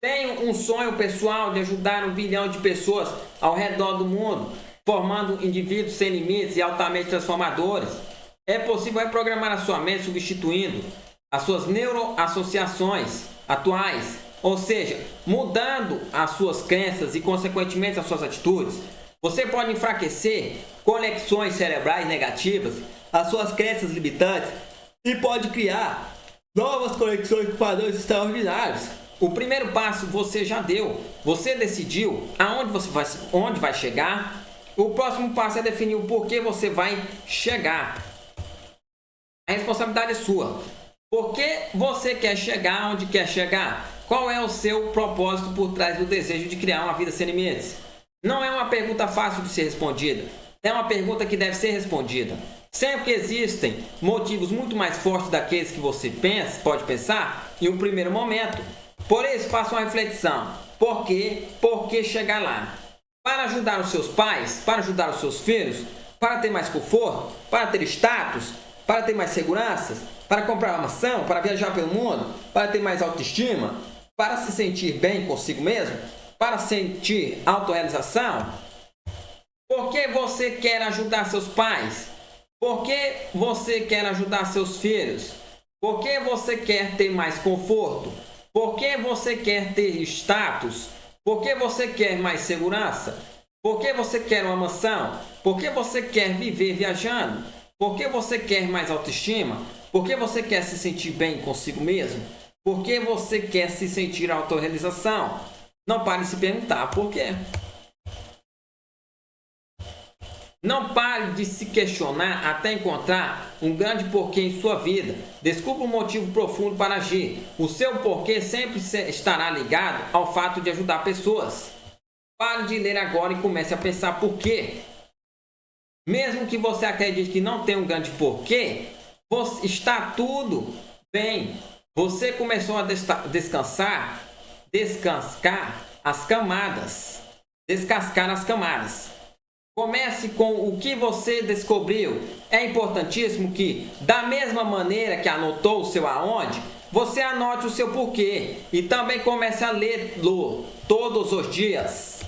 Tenho um sonho pessoal de ajudar 1 bilhão de pessoas ao redor do mundo, formando indivíduos sem limites e altamente transformadores. É possível reprogramar a sua mente substituindo as suas neuroassociações atuais, ou seja, mudando as suas crenças e, consequentemente, as suas atitudes. Você pode enfraquecer conexões cerebrais negativas, as suas crenças limitantes e pode criar novas conexões com padrões extraordinários. O primeiro passo você já deu. Você decidiu onde vai chegar. O próximo passo é definir o porquê você vai chegar. A responsabilidade é sua. Por que você quer chegar onde quer chegar? Qual é o seu propósito por trás do desejo de criar uma vida sem limites? Não é uma pergunta fácil de ser respondida. É uma pergunta que deve ser respondida. Sempre que existem motivos muito mais fortes daqueles que você pode pensar em um primeiro momento. Por isso, faça uma reflexão. Por que chegar lá? para ajudar os seus pais, para ajudar os seus filhos, para ter mais conforto, para ter status, para ter mais segurança, para comprar uma mansão, para viajar pelo mundo, para ter mais autoestima, para se sentir bem consigo mesmo, para sentir autorrealização? Por que você quer ajudar seus pais? Por que você quer ajudar seus filhos? Por que você quer ter mais conforto? Por que você quer ter status? Por que você quer mais segurança? Por que você quer uma mansão? Por que você quer viver viajando? Por que você quer mais autoestima? Por que você quer se sentir bem consigo mesmo? Por que você quer se sentir autorrealização? Não pare de se perguntar por quê. Não pare de se questionar até encontrar um grande porquê em sua vida. Descubra um motivo profundo para agir. O seu porquê sempre estará ligado ao fato de ajudar pessoas. Pare de ler agora e comece a pensar por quê. Mesmo que você acredite que não tem um grande porquê, está tudo bem. Você começou a descascar as camadas. Descascar as camadas. Comece com o que você descobriu. É importantíssimo que, da mesma maneira que anotou o seu aonde, você anote o seu porquê. E também comece a lê-lo todos os dias.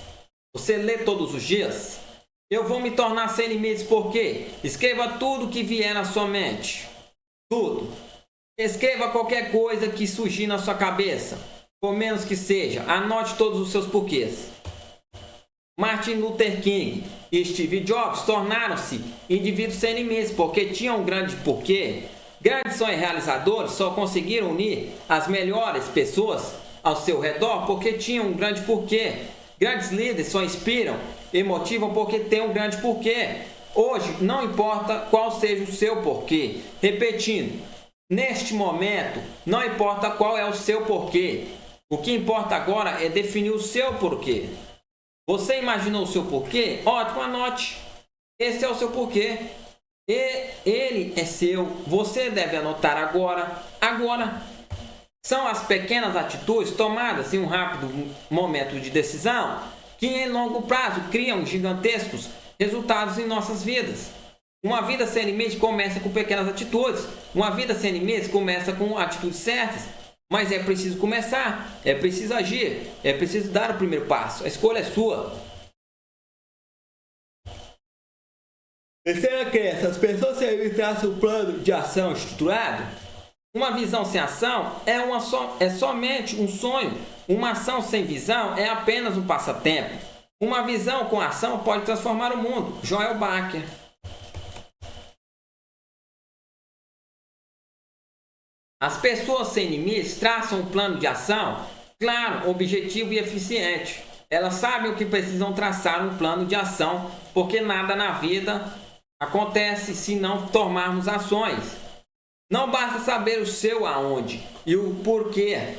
Você lê todos os dias? Eu vou me tornar sem limites porque escreva tudo que vier na sua mente. Tudo. Escreva qualquer coisa que surgir na sua cabeça. Por menos que seja. Anote todos os seus porquês. Martin Luther King e Steve Jobs tornaram-se indivíduos sem limites porque tinham um grande porquê. Grandes sonhos realizadores só conseguiram unir as melhores pessoas ao seu redor porque tinham um grande porquê. Grandes líderes só inspiram e motivam porque têm um grande porquê. Hoje, não importa qual seja o seu porquê. Repetindo, neste momento, não importa qual é o seu porquê. O que importa agora é definir o seu porquê. Você imaginou o seu porquê? Ótimo, anote. Esse é o seu porquê. Ele é seu. Você deve anotar agora. Agora. São as pequenas atitudes tomadas em um rápido momento de decisão que em longo prazo criam gigantescos resultados em nossas vidas. Uma vida sem limites começa com pequenas atitudes. Uma vida sem limites começa com atitudes certas. Mas é preciso começar, é preciso agir, é preciso dar o primeiro passo. A escolha é sua. Será que essas pessoas sempre traçam um plano de ação estruturado? Uma visão sem ação é somente um sonho. Uma ação sem visão é apenas um passatempo. Uma visão com ação pode transformar o mundo. Joel Baker. As pessoas sem limites traçam um plano de ação claro, objetivo e eficiente. Elas sabem o que precisam traçar um plano de ação, porque nada na vida acontece se não tomarmos ações. Não basta saber o seu aonde e o porquê.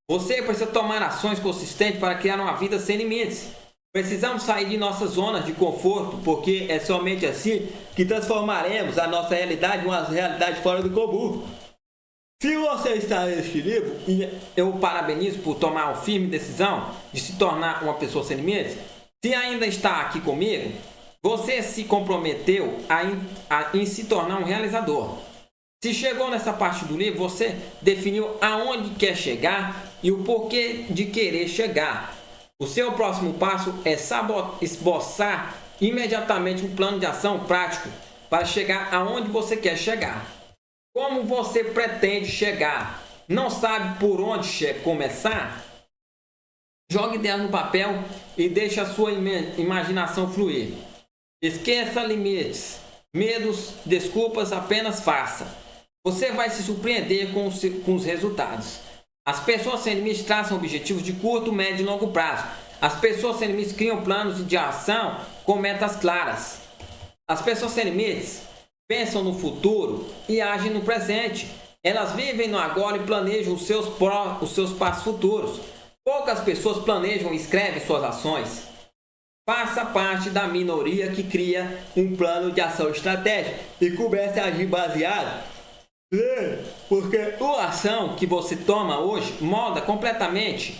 Você precisa tomar ações consistentes para criar uma vida sem limites. Precisamos sair de nossas zonas de conforto, porque é somente assim que transformaremos a nossa realidade em uma realidade fora do comum. Se você está neste livro, eu o parabenizo por tomar uma firme decisão de se tornar uma pessoa sem limites. Se ainda está aqui comigo, você se comprometeu em se tornar um realizador. Se chegou nessa parte do livro, você definiu aonde quer chegar e o porquê de querer chegar. O seu próximo passo é esboçar imediatamente um plano de ação prático para chegar aonde você quer chegar. Como você pretende chegar? Não sabe por onde começar? Jogue ideias no papel e deixe a sua imaginação fluir. Esqueça limites, medos, desculpas, apenas faça. Você vai se surpreender com os resultados. As pessoas sem limites traçam objetivos de curto, médio e longo prazo. As pessoas sem limites criam planos de ação com metas claras. As pessoas sem limites pensam no futuro e agem no presente. Elas vivem no agora e planejam os seus passos futuros. Poucas pessoas planejam e escrevem suas ações. Faça parte da minoria que cria um plano de ação estratégico e comece a agir baseado. Porque a ação que você toma hoje molda completamente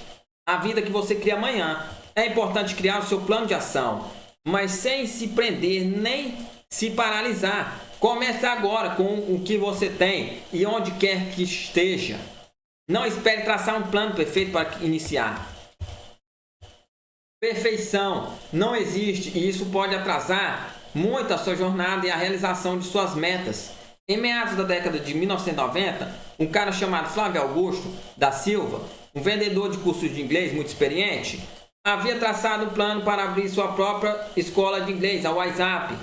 a vida que você cria amanhã. É importante criar o seu plano de ação, mas sem se prender nem se paralisar. Comece agora com o que você tem e onde quer que esteja. Não espere traçar um plano perfeito para iniciar. Perfeição não existe e isso pode atrasar muito a sua jornada e a realização de suas metas. Em meados da década de 1990, um cara chamado Flávio Augusto da Silva, um vendedor de cursos de inglês muito experiente, havia traçado um plano para abrir sua própria escola de inglês, a WhatsApp.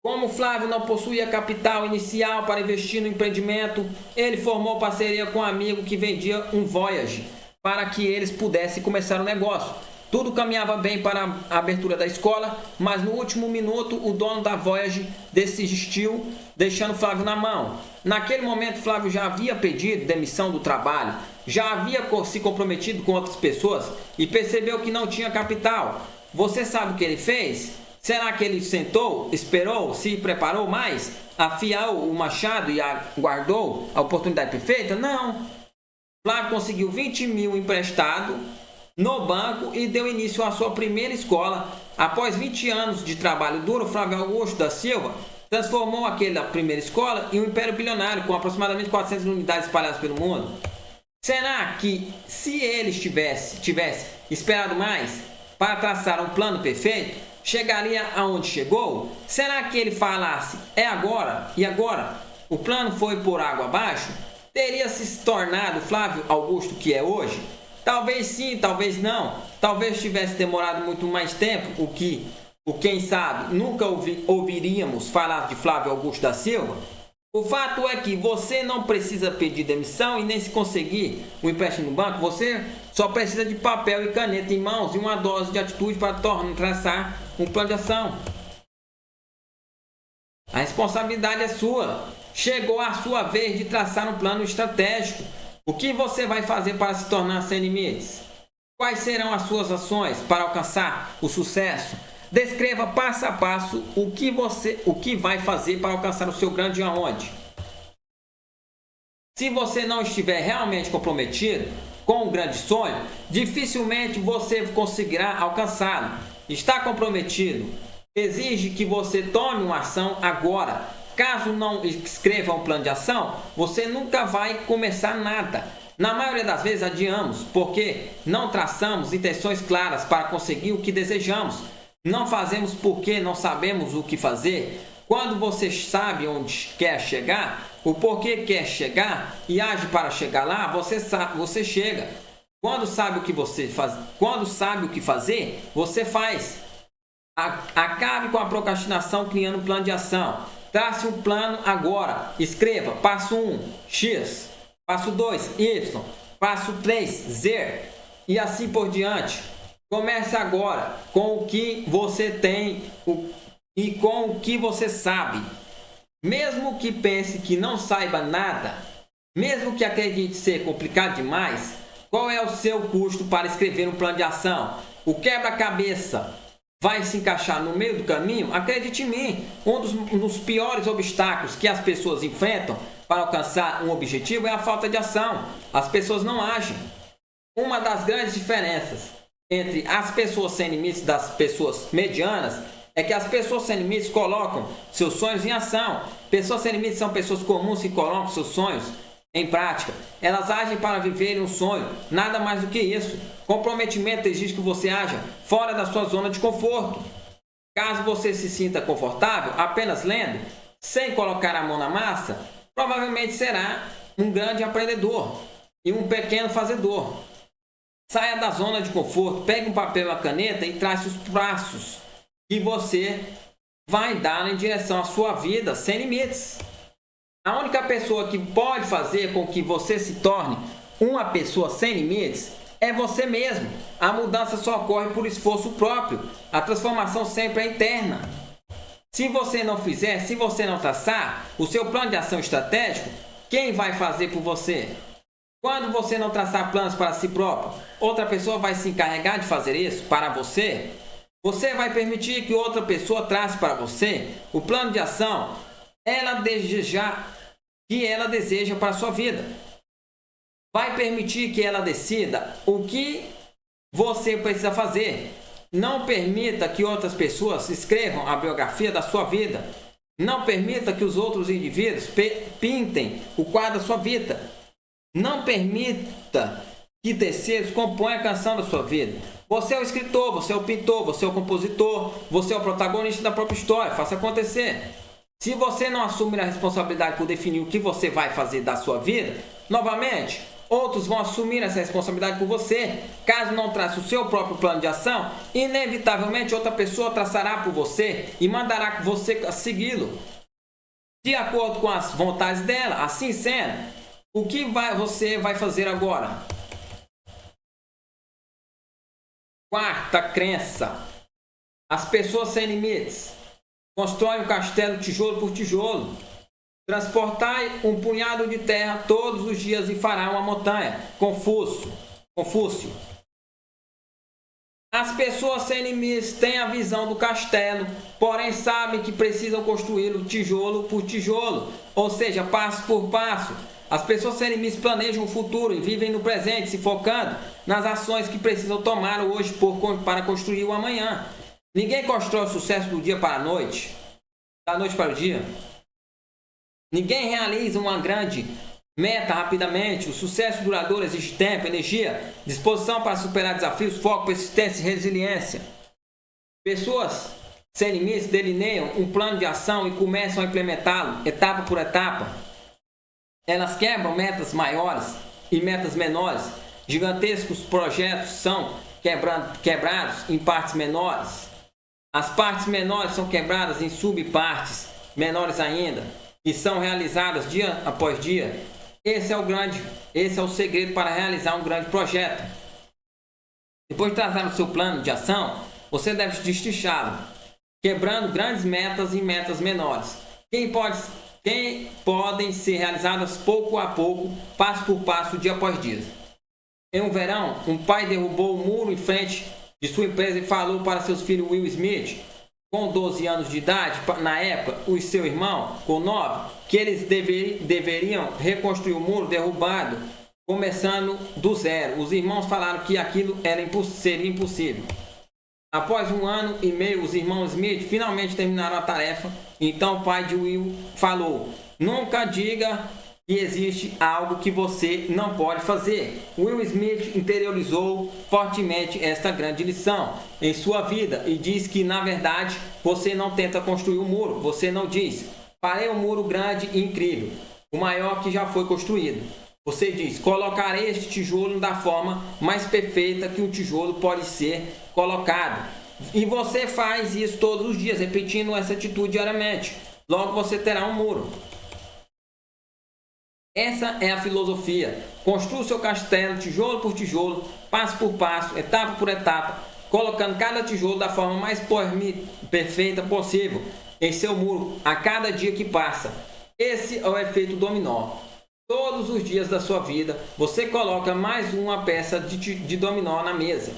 Como Flávio não possuía capital inicial para investir no empreendimento, ele formou parceria com um amigo que vendia um Voyage para que eles pudessem começar o negócio. Tudo caminhava bem para a abertura da escola, mas no último minuto o dono da Voyage desistiu, deixando Flávio na mão. Naquele momento, Flávio já havia pedido demissão do trabalho, já havia se comprometido com outras pessoas e percebeu que não tinha capital. Você sabe o que ele fez? Será que ele sentou, esperou, se preparou mais, afiou o machado e aguardou a oportunidade perfeita? Não. Flávio conseguiu 20 mil emprestado no banco e deu início à sua primeira escola. Após 20 anos de trabalho duro, Flávio Augusto da Silva transformou aquela primeira escola em um império bilionário com aproximadamente 400 unidades espalhadas pelo mundo. Será que se ele tivesse esperado mais para traçar um plano perfeito, chegaria aonde chegou? Será que ele falasse, é agora, e agora o plano foi por água abaixo? Teria se tornado Flávio Augusto que é hoje? Talvez sim, talvez não. Talvez tivesse demorado muito mais tempo, quem sabe, nunca ouviríamos falar de Flávio Augusto da Silva. O fato é que você não precisa pedir demissão e nem se conseguir um empréstimo no banco, você só precisa de papel e caneta em mãos e uma dose de atitude para traçar um plano de ação. A responsabilidade é sua. Chegou a sua vez de traçar um plano estratégico. O que você vai fazer para se tornar sem limites? Quais serão as suas ações para alcançar o sucesso? Descreva passo a passo o que vai fazer para alcançar o seu grande aonde. Se você não estiver realmente comprometido com um grande sonho, dificilmente você conseguirá alcançá-lo. Está comprometido exige que você tome uma ação agora. Caso não escreva um plano de ação, você nunca vai começar nada. Na maioria das vezes adiamos, porque não traçamos intenções claras para conseguir o que desejamos. Não fazemos porque não sabemos o que fazer. Quando você sabe onde quer chegar, o porquê quer chegar e age para chegar lá, você chega. Quando sabe o que fazer, você faz. Acabe com a procrastinação criando um plano de ação. Trace um plano agora. Escreva passo 1, X, passo 2, Y, passo 3, Z e assim por diante. Comece agora com o que você tem e com o que você sabe. Mesmo que pense que não saiba nada, mesmo que acredite ser complicado demais, qual é o seu custo para escrever um plano de ação? O quebra-cabeça vai se encaixar no meio do caminho? Acredite em mim, um dos piores obstáculos que as pessoas enfrentam para alcançar um objetivo é a falta de ação. As pessoas não agem. Uma das grandes diferenças entre as pessoas sem limites das pessoas medianas é que as pessoas sem limites colocam seus sonhos em ação. Pessoas sem limites são pessoas comuns que colocam seus sonhos em prática. Elas agem para viverem um sonho, nada mais do que isso. Comprometimento exige que você haja fora da sua zona de conforto. Caso você se sinta confortável apenas lendo, sem colocar a mão na massa, provavelmente será um grande aprendedor e um pequeno fazedor. Saia da zona de conforto, pegue um papel e uma caneta e trace os passos que você vai dar em direção à sua vida sem limites. A única pessoa que pode fazer com que você se torne uma pessoa sem limites é você mesmo. A mudança só ocorre por esforço próprio. A transformação sempre é interna. Se você não fizer, se você não traçar o seu plano de ação estratégico, quem vai fazer por você? Quando você não traçar planos para si próprio, outra pessoa vai se encarregar de fazer isso para você. Você vai permitir que outra pessoa trace para você o plano de ação que ela deseja para a sua vida. Vai permitir que ela decida o que você precisa fazer. Não permita que outras pessoas escrevam a biografia da sua vida. Não permita que os outros indivíduos pintem o quadro da sua vida. Não permita que terceiros componham a canção da sua vida. Você é o escritor, você é o pintor, você é o compositor, você é o protagonista da própria história. Faça acontecer. Se você não assumir a responsabilidade por definir o que você vai fazer da sua vida, novamente, outros vão assumir essa responsabilidade por você. Caso não trace o seu próprio plano de ação, inevitavelmente outra pessoa traçará por você e mandará você segui-lo de acordo com as vontades dela. Assim sendo, o que você vai fazer agora? Quarta crença: as pessoas sem limites constroem um castelo tijolo por tijolo. Transportai um punhado de terra todos os dias e fará uma montanha. Confúcio. As pessoas sem limites têm a visão do castelo, porém sabem que precisam construí-lo tijolo por tijolo, ou seja, passo por passo. As pessoas sem limites planejam o futuro e vivem no presente, se focando nas ações que precisam tomar hoje para construir o amanhã. Ninguém constrói o sucesso do dia para a noite, da noite para o dia. Ninguém realiza uma grande meta rapidamente. O sucesso duradouro exige tempo, energia, disposição para superar desafios, foco, persistência e resiliência. Pessoas sem limites delineiam um plano de ação e começam a implementá-lo, etapa por etapa. Elas quebram metas maiores e metas menores. Gigantescos projetos são quebrados em partes menores. As partes menores são quebradas em subpartes menores ainda e são realizadas dia após dia. Esse é o segredo para realizar um grande projeto. Depois de traçar o seu plano de ação, você deve destrinchá-lo, quebrando grandes metas em metas menores. Quem podem ser realizadas pouco a pouco, passo por passo, dia após dia. Em um verão, um pai derrubou o muro em frente de sua empresa e falou para seus filhos Will Smith, com 12 anos de idade, na época, e seu irmão, com 9, que eles deveriam reconstruir o muro derrubado, começando do zero. Os irmãos falaram que aquilo seria impossível. Após 1 ano e meio, os irmãos Smith finalmente terminaram a tarefa. Então o pai de Will falou: nunca diga que existe algo que você não pode fazer. Will Smith interiorizou fortemente esta grande lição em sua vida e diz que, na verdade, você não tenta construir um muro. Você não diz: farei um muro grande e incrível, o maior que já foi construído. Você diz: colocarei este tijolo da forma mais perfeita que um tijolo pode ser colocado. E você faz isso todos os dias, repetindo essa atitude diariamente. Logo você terá um muro. Essa é a filosofia. Construa o seu castelo tijolo por tijolo, passo por passo, etapa por etapa, colocando cada tijolo da forma mais perfeita possível em seu muro a cada dia que passa. Esse é o efeito dominó. Todos os dias da sua vida, você coloca mais uma peça de dominó na mesa.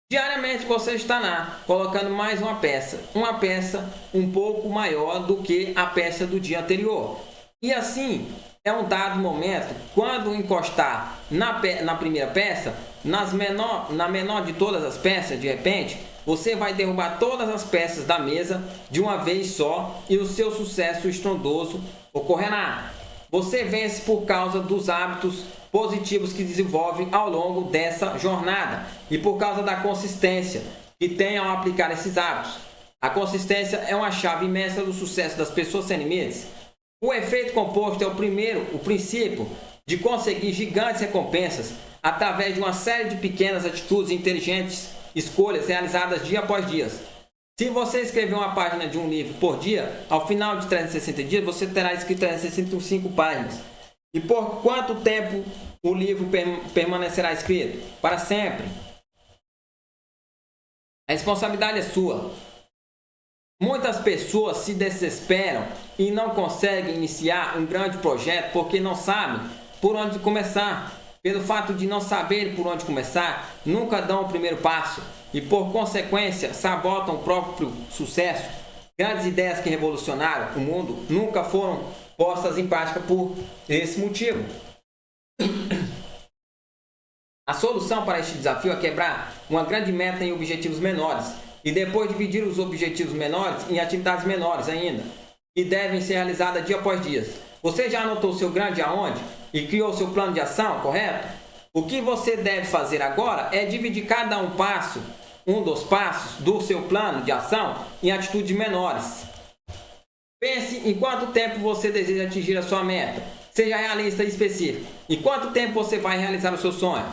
Diariamente você está lá, colocando mais uma peça um pouco maior do que a peça do dia anterior. E assim, é um dado momento, quando encostar na primeira peça, na menor de todas as peças, de repente, você vai derrubar todas as peças da mesa de uma vez só e o seu sucesso estrondoso ocorrerá. Você vence por causa dos hábitos positivos que desenvolve ao longo dessa jornada e por causa da consistência que tem ao aplicar esses hábitos. A consistência é uma chave mestra do sucesso das pessoas sem limites. O efeito composto é o princípio de conseguir gigantes recompensas através de uma série de pequenas atitudes e inteligentes escolhas realizadas dia após dia. Se você escrever uma página de um livro por dia, ao final de 360 dias, você terá escrito 365 páginas. E por quanto tempo o livro permanecerá escrito? Para sempre. A responsabilidade é sua. Muitas pessoas se desesperam e não conseguem iniciar um grande projeto porque não sabem por onde começar. Pelo fato de não saber por onde começar, nunca dão o primeiro passo e, por consequência, sabotam o próprio sucesso. Grandes ideias que revolucionaram o mundo nunca foram postas em prática por esse motivo. A solução para este desafio é quebrar uma grande meta em objetivos menores e depois dividir os objetivos menores em atividades menores ainda, que devem ser realizadas dia após dia. Você já anotou seu grande aonde e criou seu plano de ação, correto? O que você deve fazer agora é dividir cada um dos passos do seu plano de ação em atitudes menores. Pense em quanto tempo você deseja atingir a sua meta. Seja realista e específico. Em quanto tempo você vai realizar o seu sonho?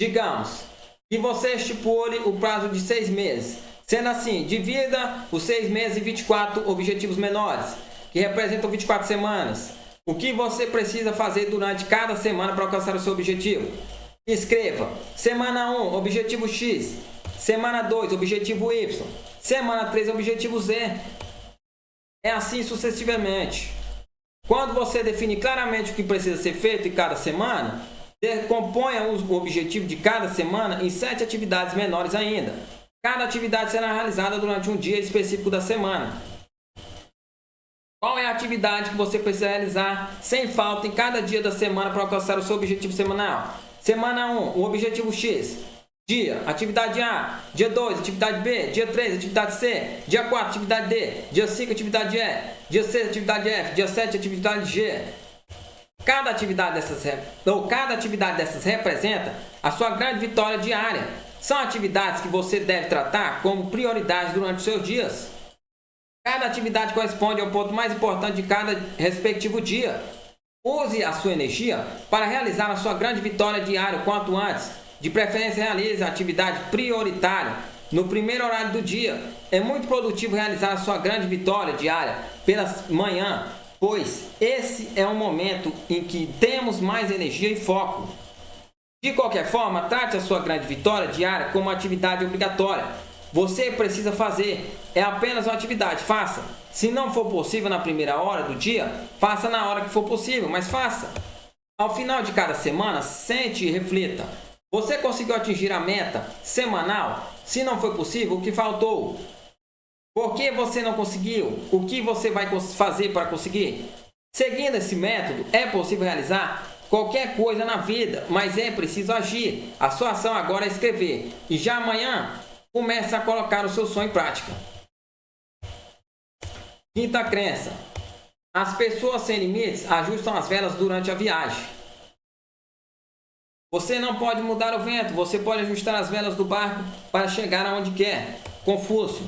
Digamos que você estipule o prazo de 6 meses. Sendo assim, divida os 6 meses em 24 objetivos menores, que representam 24 semanas. O que você precisa fazer durante cada semana para alcançar o seu objetivo? Escreva: semana 1, objetivo X. Semana 2, objetivo Y. Semana 3, objetivo Z. É assim sucessivamente. Quando você define claramente o que precisa ser feito em cada semana, decomponha o objetivo de cada semana em 7 atividades menores ainda. Cada atividade será realizada durante um dia específico da semana. Qual é a atividade que você precisa realizar sem falta em cada dia da semana para alcançar o seu objetivo semanal? Semana 1, o objetivo X. Dia, atividade A. Dia 2, atividade B. Dia 3, atividade C. Dia 4, atividade D. Dia 5, atividade E. Dia 6, atividade F. Dia 7, atividade G. Cada atividade dessas representa a sua grande vitória diária. São atividades que você deve tratar como prioridades durante os seus dias. Cada atividade corresponde ao ponto mais importante de cada respectivo dia. Use a sua energia para realizar a sua grande vitória diária o quanto antes. De preferência, realize a atividade prioritária no primeiro horário do dia. É muito produtivo realizar a sua grande vitória diária pela manhã, pois esse é um momento em que temos mais energia e foco. De qualquer forma, trate a sua grande vitória diária como uma atividade obrigatória. Você precisa fazer, é apenas uma atividade, faça. Se não for possível na primeira hora do dia, faça na hora que for possível, mas faça. Ao final de cada semana, sente e reflita. Você conseguiu atingir a meta semanal? Se não foi possível, o que faltou? Por que você não conseguiu? O que você vai fazer para conseguir? Seguindo esse método, é possível realizar qualquer coisa na vida, mas é preciso agir. A sua ação agora é escrever. E já amanhã, comece a colocar o seu sonho em prática. Quinta crença. As pessoas sem limites ajustam as velas durante a viagem. Você não pode mudar o vento, você pode ajustar as velas do barco para chegar aonde quer. Confúcio.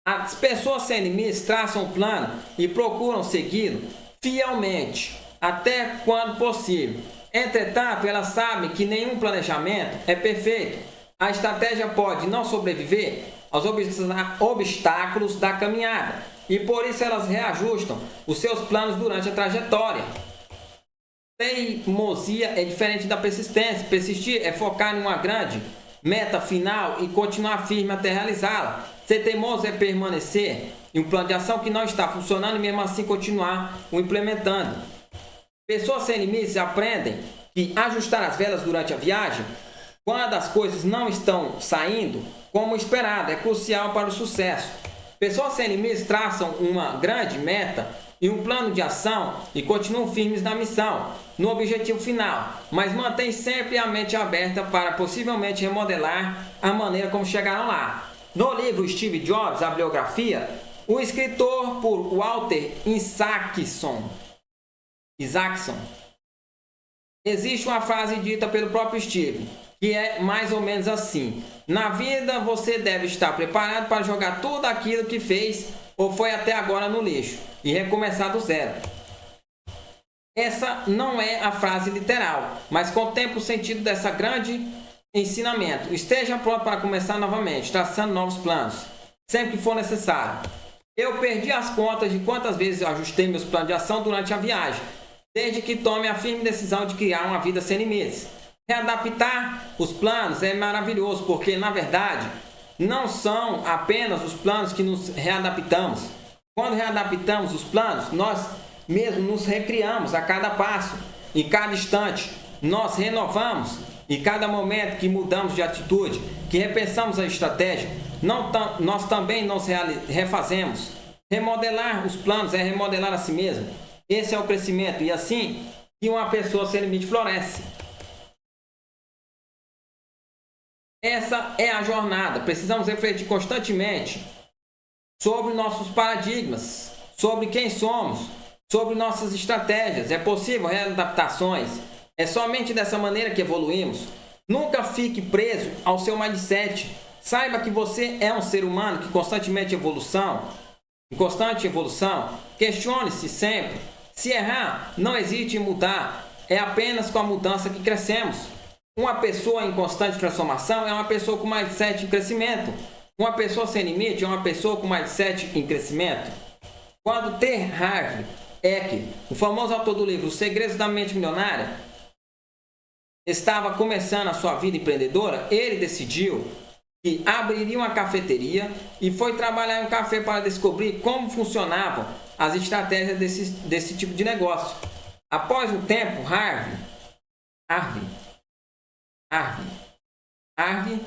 As pessoas sem limites traçam um plano e procuram segui-lo fielmente, até quando possível. Entretanto, elas sabem que nenhum planejamento é perfeito. A estratégia pode não sobreviver aos obstáculos da caminhada e por isso elas reajustam os seus planos durante a trajetória. Teimosia é diferente da persistência. Persistir é focar em uma grande meta final e continuar firme até realizá-la. Ser teimoso é permanecer em um plano de ação que não está funcionando e mesmo assim continuar o implementando. Pessoas sem limites aprendem que ajustar as velas durante a viagem, quando as coisas não estão saindo como esperado, é crucial para o sucesso. Pessoas sem limites traçam uma grande meta e um plano de ação e continuam firmes na missão, no objetivo final, mas mantêm sempre a mente aberta para possivelmente remodelar a maneira como chegaram lá. No livro Steve Jobs, a biografia, o escritor por Walter Isaacson, existe uma frase dita pelo próprio Steve, que é mais ou menos assim: na vida você deve estar preparado para jogar tudo aquilo que fez ou foi até agora no lixo e recomeçar do zero. Essa não é a frase literal, mas contempla o sentido dessa grande ensinamento. Esteja pronto para começar novamente, traçando novos planos, sempre que for necessário. Eu perdi as contas de quantas vezes eu ajustei meus planos de ação durante a viagem, desde que tome a firme decisão de criar uma vida sem limites. Readaptar os planos é maravilhoso, porque na verdade não são apenas os planos que nos readaptamos. Quando readaptamos os planos, nós mesmos nos recriamos a cada passo, em cada instante. Nós renovamos em cada momento que mudamos de atitude, que repensamos a estratégia. Nós também nos refazemos. Remodelar os planos é remodelar a si mesmo. Esse é o crescimento e assim que uma pessoa sem limite floresce. Essa é a jornada. Precisamos refletir constantemente sobre nossos paradigmas, sobre quem somos, sobre nossas estratégias. É possível readaptações. É somente dessa maneira que evoluímos. Nunca fique preso ao seu mindset. Saiba que você é um ser humano que em constante evolução. Questione-se sempre. Se errar, não hesite em mudar. É apenas com a mudança que crescemos. Uma pessoa em constante transformação é uma pessoa com mindset em crescimento. Uma pessoa sem limite é uma pessoa com mindset em crescimento. Quando T. Harv Eker, o famoso autor do livro Os Segredos da Mente Milionária, estava começando a sua vida empreendedora, ele decidiu que abriria uma cafeteria e foi trabalhar em um café para descobrir como funcionavam as estratégias desse tipo de negócio. Após um tempo, Harvey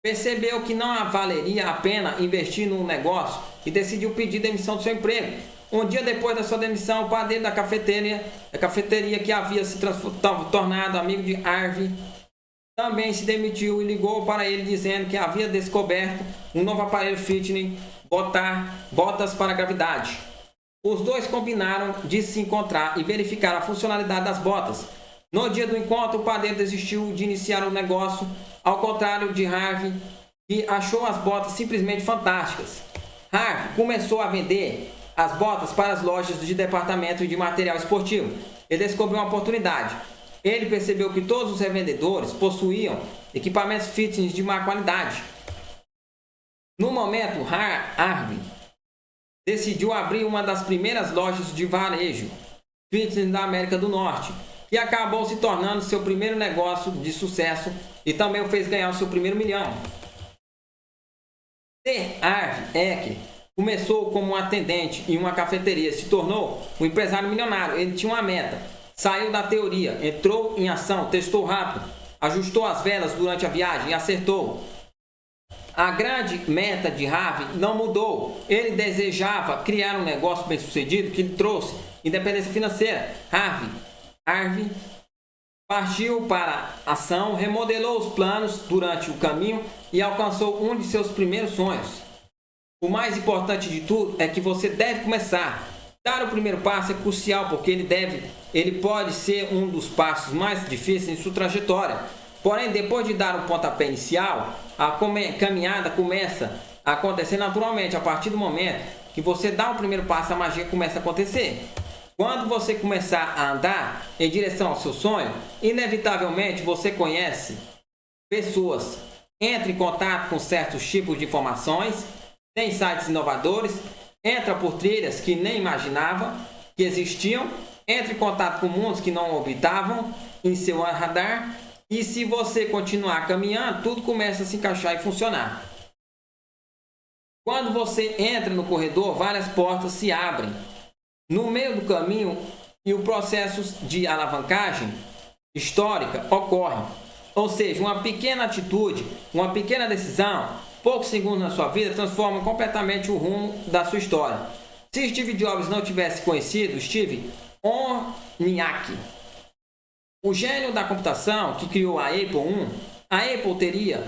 percebeu que não valeria a pena investir num negócio e decidiu pedir demissão do seu emprego. Um dia depois da sua demissão, o padeiro da cafeteria que havia se tornado amigo de Harvey também se demitiu e ligou para ele dizendo que havia descoberto um novo aparelho fitness, botas para gravidade. Os dois combinaram de se encontrar e verificar a funcionalidade das botas. No dia do encontro, o padeiro desistiu de iniciar o negócio, ao contrário de Harvey, que achou as botas simplesmente fantásticas. Harvey começou a vender as botas para as lojas de departamento de material esportivo. Ele descobriu uma oportunidade. Ele percebeu que todos os revendedores possuíam equipamentos fitness de má qualidade. No momento, Harvey decidiu abrir uma das primeiras lojas de varejo fitness da América do Norte, que acabou se tornando seu primeiro negócio de sucesso e também o fez ganhar o seu primeiro milhão. T. Harv Eker começou como um atendente em uma cafeteria, se tornou um empresário milionário. Ele tinha uma meta, saiu da teoria, entrou em ação, testou rápido, ajustou as velas durante a viagem e acertou. A grande meta de Harvey não mudou. Ele desejava criar um negócio bem-sucedido que lhe trouxe independência financeira. Harvey partiu para a ação, remodelou os planos durante o caminho e alcançou um de seus primeiros sonhos. O mais importante de tudo é que você deve começar. Dar o primeiro passo é crucial porque ele pode ser um dos passos mais difíceis em sua trajetória. Porém, depois de dar o pontapé inicial, a caminhada começa a acontecer naturalmente. A partir do momento que você dá o primeiro passo, a magia começa a acontecer. Quando você começar a andar em direção ao seu sonho, inevitavelmente você conhece pessoas, entra em contato com certos tipos de informações, tem sites inovadores, entra por trilhas que nem imaginava que existiam, entra em contato com mundos que não orbitavam em seu radar, e se você continuar caminhando, tudo começa a se encaixar e funcionar. Quando você entra no corredor, várias portas se abrem. No meio do caminho, e o processo de alavancagem histórica ocorre. Ou seja, uma pequena atitude, uma pequena decisão, poucos segundos na sua vida, transforma completamente o rumo da sua história. Se Steve Jobs não tivesse conhecido Steve Wozniak, o gênio da computação que criou a Apple I, a Apple teria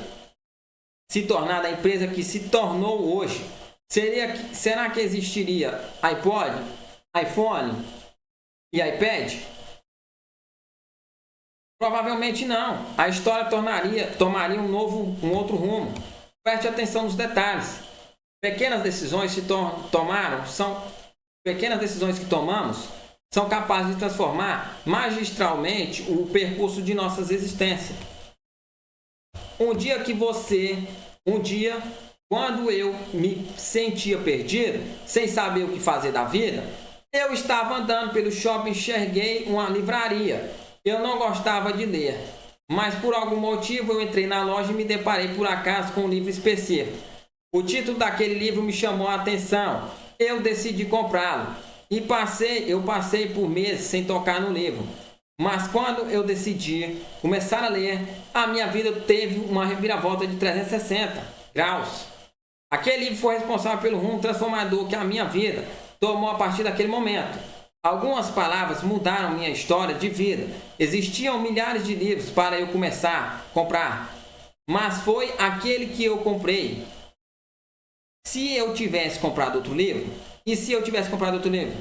se tornado a empresa que se tornou hoje. Será que existiria iPod, iPhone e iPad? Provavelmente não. A história tomaria um outro rumo. Preste atenção nos detalhes. Pequenas decisões que tomamos são capazes de transformar magistralmente o percurso de nossas existências. Um dia, quando eu me sentia perdido, sem saber o que fazer da vida, eu estava andando pelo shopping e enxerguei uma livraria. Eu não gostava de ler, mas por algum motivo eu entrei na loja e me deparei por acaso com um livro específico. O título daquele livro me chamou a atenção. Eu decidi comprá-lo e eu passei por meses sem tocar no livro. Mas quando eu decidi começar a ler, a minha vida teve uma reviravolta de 360 graus. Aquele livro foi responsável pelo rumo transformador que a minha vida tomou a partir daquele momento. Algumas palavras mudaram minha história de vida. Existiam milhares de livros para eu começar a comprar. mas foi aquele que eu comprei. Se eu tivesse comprado outro livro, e se eu tivesse comprado outro livro?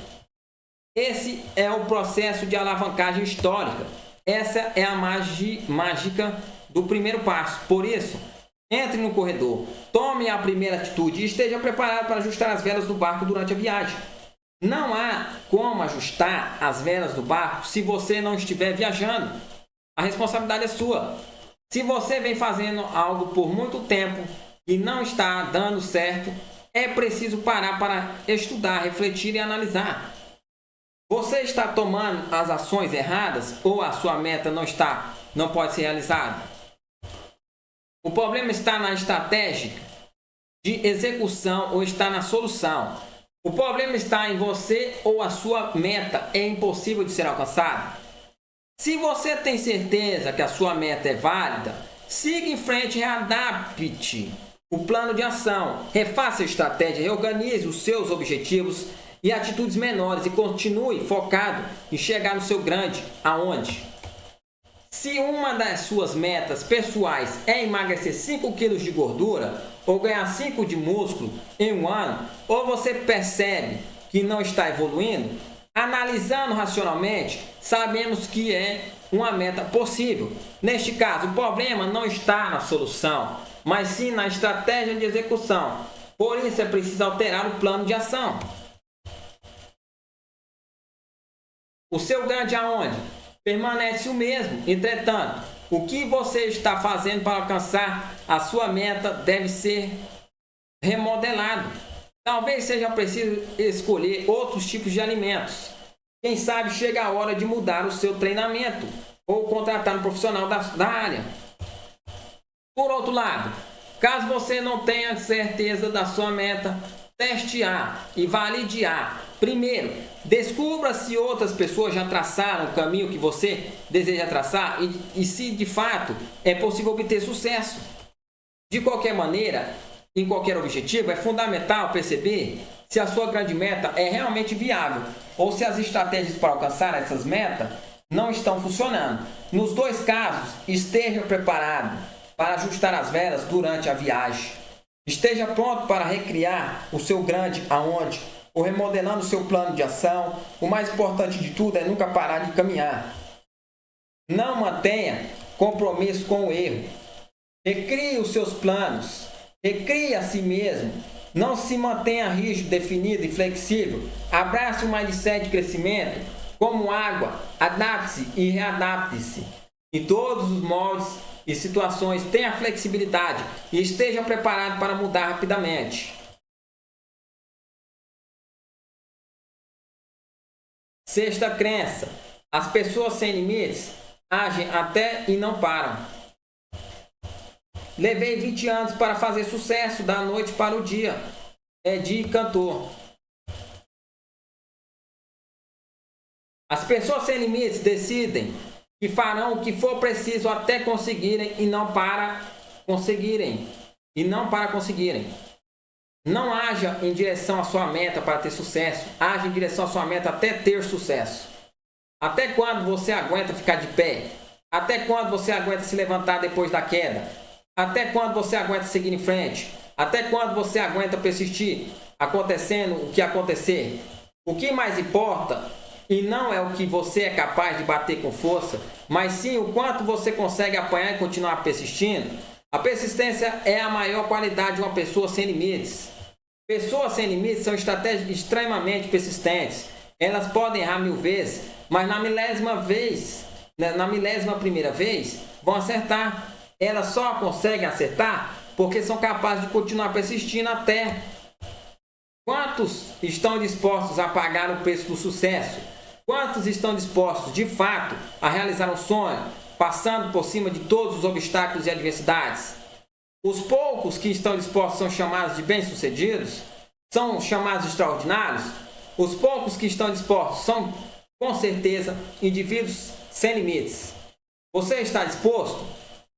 Esse é o processo de alavancagem histórica. Essa é a mágica do primeiro passo. Por isso, entre no corredor, tome a primeira atitude e esteja preparado para ajustar as velas do barco durante a viagem. Não há como ajustar as velas do barco se você não estiver viajando. A responsabilidade é sua. Se você vem fazendo algo por muito tempo e não está dando certo, é preciso parar para estudar, refletir e analisar. Você está tomando as ações erradas ou a sua meta não pode ser realizada? O problema está na estratégia de execução ou está na solução? O problema está em você ou a sua meta é impossível de ser alcançada? Se você tem certeza que a sua meta é válida, siga em frente e readapte o plano de ação, refaça a estratégia, reorganize os seus objetivos e atitudes menores e continue focado em chegar no seu grande aonde. Se uma das suas metas pessoais é emagrecer 5 kg de gordura ou ganhar 5 de músculo em um ano, ou você percebe que não está evoluindo, analisando racionalmente, sabemos que é uma meta possível. Neste caso, o problema não está na solução, mas sim na estratégia de execução. Por isso é preciso alterar o plano de ação. O seu grande aonde permanece o mesmo. Entretanto, o que você está fazendo para alcançar a sua meta deve ser remodelado. Talvez seja preciso escolher outros tipos de alimentos. Quem sabe chega a hora de mudar o seu treinamento ou contratar um profissional da área. Por outro lado, caso você não tenha certeza da sua meta, teste A e valide A. Primeiro, descubra se outras pessoas já traçaram o caminho que você deseja traçar e se de fato é possível obter sucesso. De qualquer maneira, em qualquer objetivo, é fundamental perceber se a sua grande meta é realmente viável ou se as estratégias para alcançar essas metas não estão funcionando. Nos dois casos, esteja preparado para ajustar as velas durante a viagem. Esteja pronto para recriar o seu grande aonde ou remodelando o seu plano de ação. O mais importante de tudo é nunca parar de caminhar. Não mantenha compromisso com o erro. Recrie os seus planos. Recrie a si mesmo. Não se mantenha rígido, definido e flexível. Abrace o mindset de crescimento como água. Adapte-se e readapte-se. Em todos os moldes e situações, tenha flexibilidade e esteja preparado para mudar rapidamente. Sexta crença: as pessoas sem limites agem até e não param. Levei 20 anos para fazer sucesso da noite para o dia. É de cantor. As pessoas sem limites decidem que farão o que for preciso até conseguirem e não para conseguirem. Não haja em direção à sua meta para ter sucesso. Haja em direção à sua meta até ter sucesso. Até quando você aguenta ficar de pé? Até quando você aguenta se levantar depois da queda? Até quando você aguenta seguir em frente? Até quando você aguenta persistir acontecendo o que acontecer? O que mais importa e não é o que você é capaz de bater com força, mas sim o quanto você consegue apanhar e continuar persistindo. A persistência é a maior qualidade de uma pessoa sem limites. Pessoas sem limites são estratégias extremamente persistentes. Elas podem errar 1000 vezes, mas na milésima primeira vez, vão acertar. Elas só conseguem acertar porque são capazes de continuar persistindo até. Quantos estão dispostos a pagar o preço do sucesso? Quantos estão dispostos, de fato, a realizar um sonho, passando por cima de todos os obstáculos e adversidades? Os poucos que estão dispostos são chamados de bem-sucedidos? São chamados de extraordinários? Os poucos que estão dispostos são, com certeza, indivíduos sem limites. Você está disposto?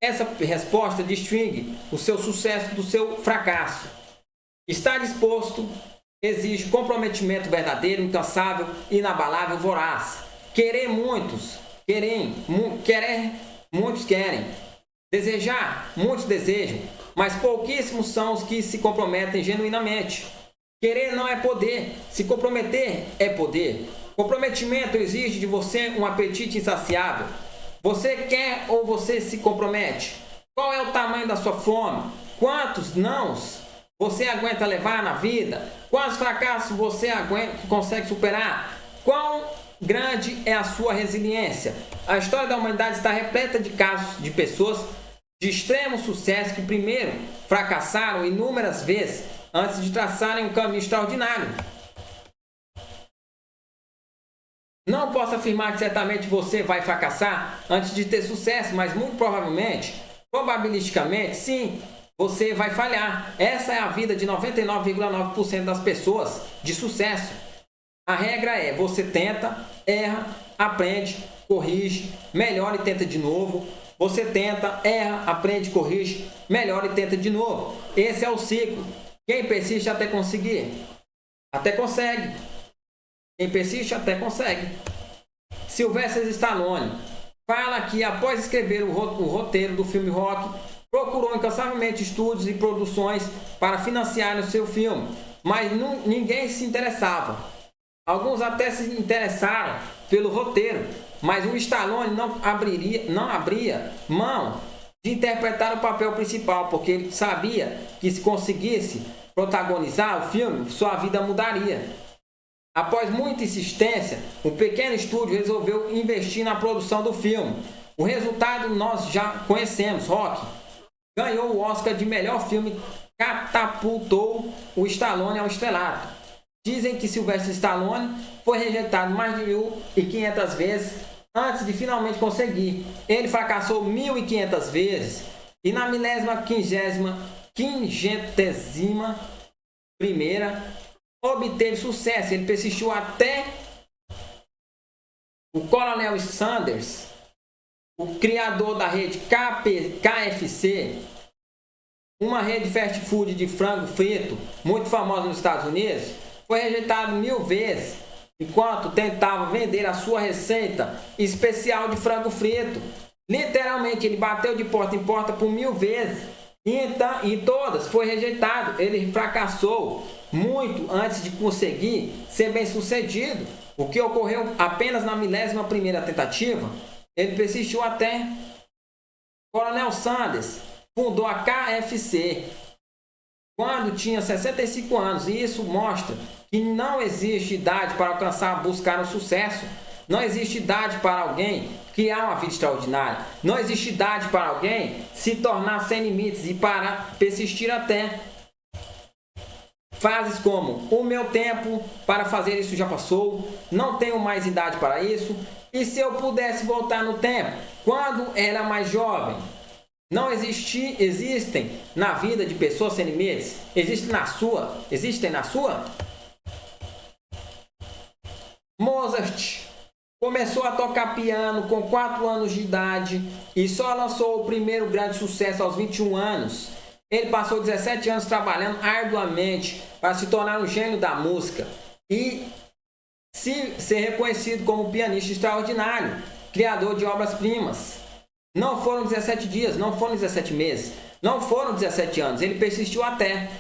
Essa resposta distingue o seu sucesso do seu fracasso. Estar disposto exige comprometimento verdadeiro, incansável, inabalável, voraz. Muitos querem. Desejar, muitos desejam, mas pouquíssimos são os que se comprometem genuinamente. Querer não é poder, se comprometer é poder. Comprometimento exige de você um apetite insaciável. Você quer ou você se compromete? Qual é o tamanho da sua fome? Quantos nãos você aguenta levar na vida? Quantos fracassos você consegue superar? Quão grande é a sua resiliência? A história da humanidade está repleta de casos de pessoas de extremo sucesso que primeiro fracassaram inúmeras vezes antes de traçarem um caminho extraordinário. Não posso afirmar que certamente você vai fracassar antes de ter sucesso, mas muito provavelmente, probabilisticamente, sim, você vai falhar. Essa é a vida de 99,9% das pessoas de sucesso. A regra é: você tenta, erra, aprende, corrige, melhora e tenta de novo. Você tenta, erra, aprende, corrige, melhora e tenta de novo. Esse é o ciclo. Quem persiste até conseguir, até consegue. Quem persiste até consegue. Sylvester Stallone fala que após escrever o roteiro do filme Rock, procurou incansavelmente estúdios e produções para financiar o seu filme, mas ninguém se interessava. Alguns até se interessaram pelo roteiro, mas o Stallone não abria mão de interpretar o papel principal, porque ele sabia que se conseguisse protagonizar o filme, sua vida mudaria. Após muita insistência, o pequeno estúdio resolveu investir na produção do filme. O resultado nós já conhecemos. Rock ganhou o Oscar de melhor filme, catapultou o Stallone ao estrelato. Dizem que Sylvester Stallone foi rejeitado mais de 1.500 vezes antes de finalmente conseguir. Ele fracassou 1.500 vezes e na 15ª obteve sucesso. Ele persistiu até o Coronel Sanders, o criador da rede KFC, uma rede fast food de frango frito muito famosa nos Estados Unidos, foi rejeitado 1.000 vezes enquanto tentava vender a sua receita especial de frango frito. Literalmente, ele bateu de porta em porta por 1.000 vezes e todas foi rejeitado. Ele fracassou muito antes de conseguir ser bem sucedido, o que ocorreu apenas na 11ª tentativa. Ele persistiu até. Coronel Sanders fundou a KFC quando tinha 65 anos, e isso mostra que não existe idade para buscar o sucesso. Não existe idade para alguém criar uma vida extraordinária. Não existe idade para alguém se tornar sem limites e para persistir até. Frases como: o meu tempo para fazer isso já passou, não tenho mais idade para isso, e se eu pudesse voltar no tempo, quando era mais jovem. Não existem na vida de pessoas sem limites. Existem na sua? Mozart começou a tocar piano com 4 anos de idade e só lançou o primeiro grande sucesso aos 21 anos. Ele passou 17 anos trabalhando arduamente para se tornar um gênio da música e ser reconhecido como um pianista extraordinário, criador de obras-primas. Não foram 17 dias, não foram 17 meses, não foram 17 anos, ele persistiu até.